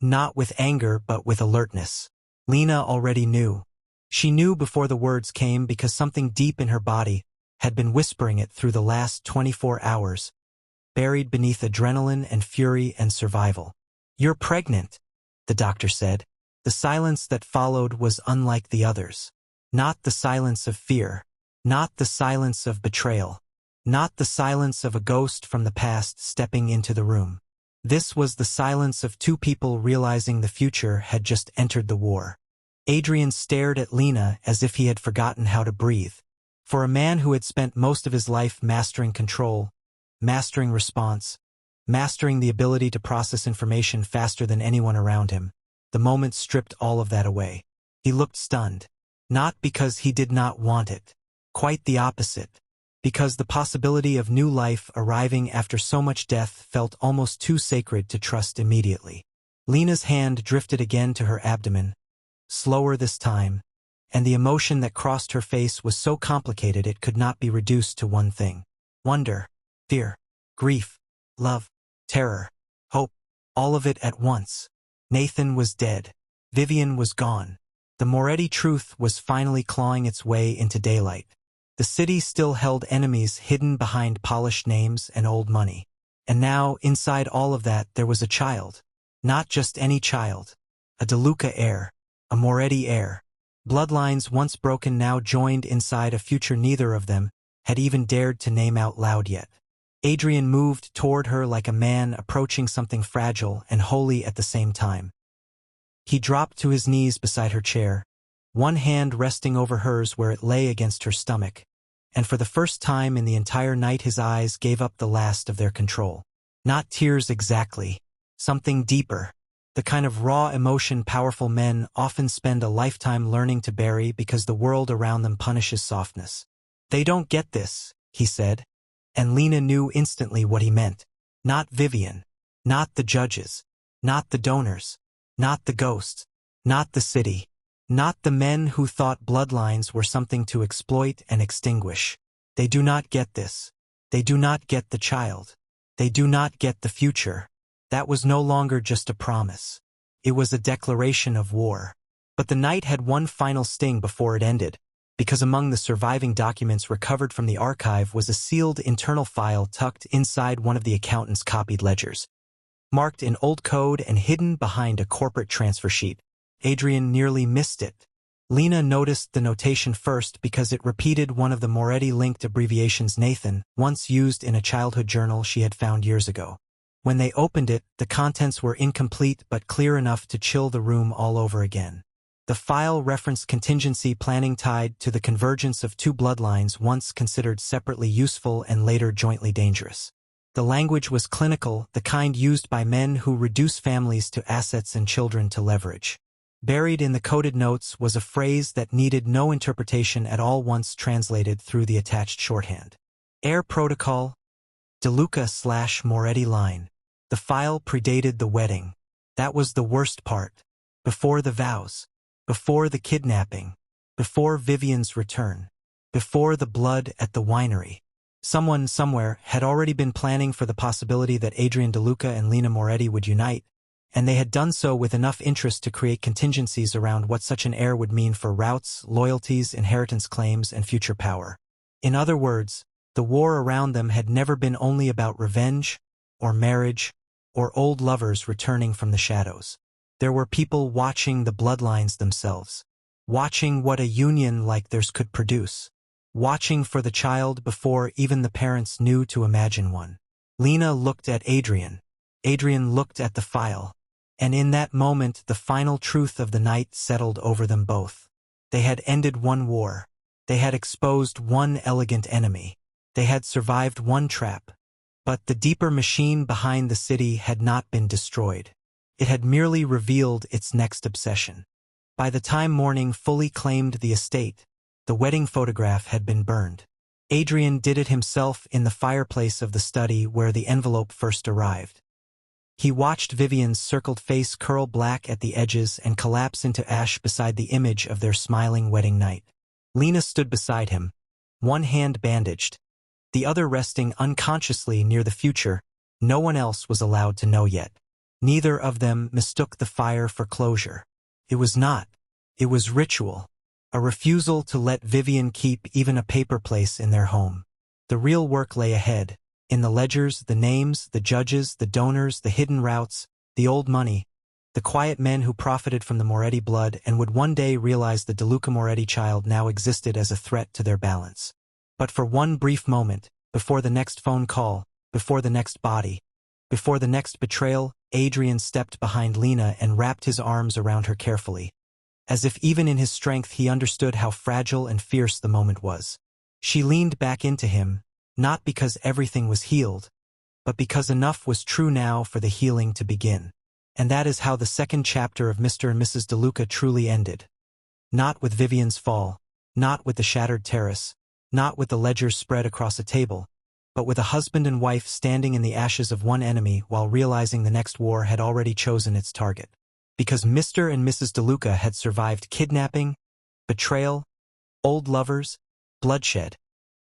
not with anger but with alertness. Lena already knew. She knew before the words came because something deep in her body had been whispering it through the last 24 hours, buried beneath adrenaline and fury and survival. You're pregnant, the doctor said. The silence that followed was unlike the others. Not the silence of fear. Not the silence of betrayal. Not the silence of a ghost from the past stepping into the room. This was the silence of two people realizing the future had just entered the war. Adrian stared at Lena as if he had forgotten how to breathe. For a man who had spent most of his life mastering control, mastering response, mastering the ability to process information faster than anyone around him, the moment stripped all of that away. He looked stunned. Not because he did not want it. Quite the opposite. Because the possibility of new life arriving after so much death felt almost too sacred to trust immediately. Lena's hand drifted again to her abdomen, slower this time, and the emotion that crossed her face was so complicated it could not be reduced to one thing. Wonder, fear, grief, love, terror, hope, all of it at once. Nathan was dead. Vivian was gone. The Moretti truth was finally clawing its way into daylight. The city still held enemies hidden behind polished names and old money. And now, inside all of that, there was a child. Not just any child. A DeLuca heir. A Moretti heir. Bloodlines once broken now joined inside a future neither of them had even dared to name out loud yet. Adrian moved toward her like a man approaching something fragile and holy at the same time. He dropped to his knees beside her chair, one hand resting over hers where it lay against her stomach, and for the first time in the entire night his eyes gave up the last of their control. Not tears exactly, something deeper, the kind of raw emotion powerful men often spend a lifetime learning to bury because the world around them punishes softness. They don't get this, he said, and Lena knew instantly what he meant. Not Vivian, not the judges, not the donors, not the ghosts, not the city, not the men who thought bloodlines were something to exploit and extinguish. They do not get this. They do not get the child. They do not get the future. That was no longer just a promise. It was a declaration of war. But the night had one final sting before it ended, because among the surviving documents recovered from the archive was a sealed internal file tucked inside one of the accountant's copied ledgers. Marked in old code and hidden behind a corporate transfer sheet. Adrian nearly missed it. Lena noticed the notation first because it repeated one of the Moretti-linked abbreviations Nathan, once used in a childhood journal she had found years ago. When they opened it, the contents were incomplete but clear enough to chill the room all over again. The file referenced contingency planning tied to the convergence of two bloodlines once considered separately useful and later jointly dangerous. The language was clinical, the kind used by men who reduce families to assets and children to leverage. Buried in the coded notes was a phrase that needed no interpretation at all once translated through the attached shorthand. Air Protocol, DeLuca/Moretti line. The file predated the wedding. That was the worst part. Before the vows. Before the kidnapping. Before Vivian's return. Before the blood at the winery. Someone somewhere had already been planning for the possibility that Adrian DeLuca and Lena Moretti would unite, and they had done so with enough interest to create contingencies around what such an heir would mean for routes, loyalties, inheritance claims, and future power. In other words, the war around them had never been only about revenge, or marriage, or old lovers returning from the shadows. There were people watching the bloodlines themselves, watching what a union like theirs could produce, watching for the child before even the parents knew to imagine one. Lena looked at Adrian. Adrian looked at the file. And in that moment the final truth of the night settled over them both. They had ended one war. They had exposed one elegant enemy. They had survived one trap. But the deeper machine behind the city had not been destroyed. It had merely revealed its next obsession. By the time morning fully claimed the estate, the wedding photograph had been burned. Adrian did it himself in the fireplace of the study where the envelope first arrived. He watched Vivian's circled face curl black at the edges and collapse into ash beside the image of their smiling wedding night. Lena stood beside him, one hand bandaged, the other resting unconsciously near the future no one else was allowed to know yet. Neither of them mistook the fire for closure. It was not. It was ritual. A refusal to let Vivian keep even a paper place in their home. The real work lay ahead. In the ledgers, the names, the judges, the donors, the hidden routes, the old money, the quiet men who profited from the Moretti blood and would one day realize the DeLuca Moretti child now existed as a threat to their balance. But for one brief moment, before the next phone call, before the next body, before the next betrayal, Adrian stepped behind Lena and wrapped his arms around her carefully, as if even in his strength he understood how fragile and fierce the moment was. She leaned back into him, not because everything was healed, but because enough was true now for the healing to begin. And that is how the second chapter of Mr. and Mrs. DeLuca truly ended. Not with Vivian's fall, not with the shattered terrace, not with the ledgers spread across a table, but with a husband and wife standing in the ashes of one enemy while realizing the next war had already chosen its target. Because Mr. and Mrs. DeLuca had survived kidnapping, betrayal, old lovers, bloodshed,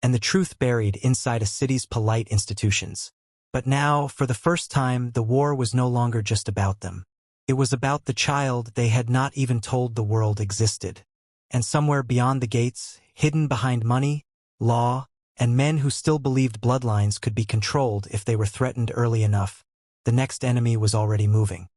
and the truth buried inside a city's polite institutions. But now, for the first time, the war was no longer just about them. It was about the child they had not even told the world existed. And somewhere beyond the gates, hidden behind money, law, and men who still believed bloodlines could be controlled if they were threatened early enough, the next enemy was already moving.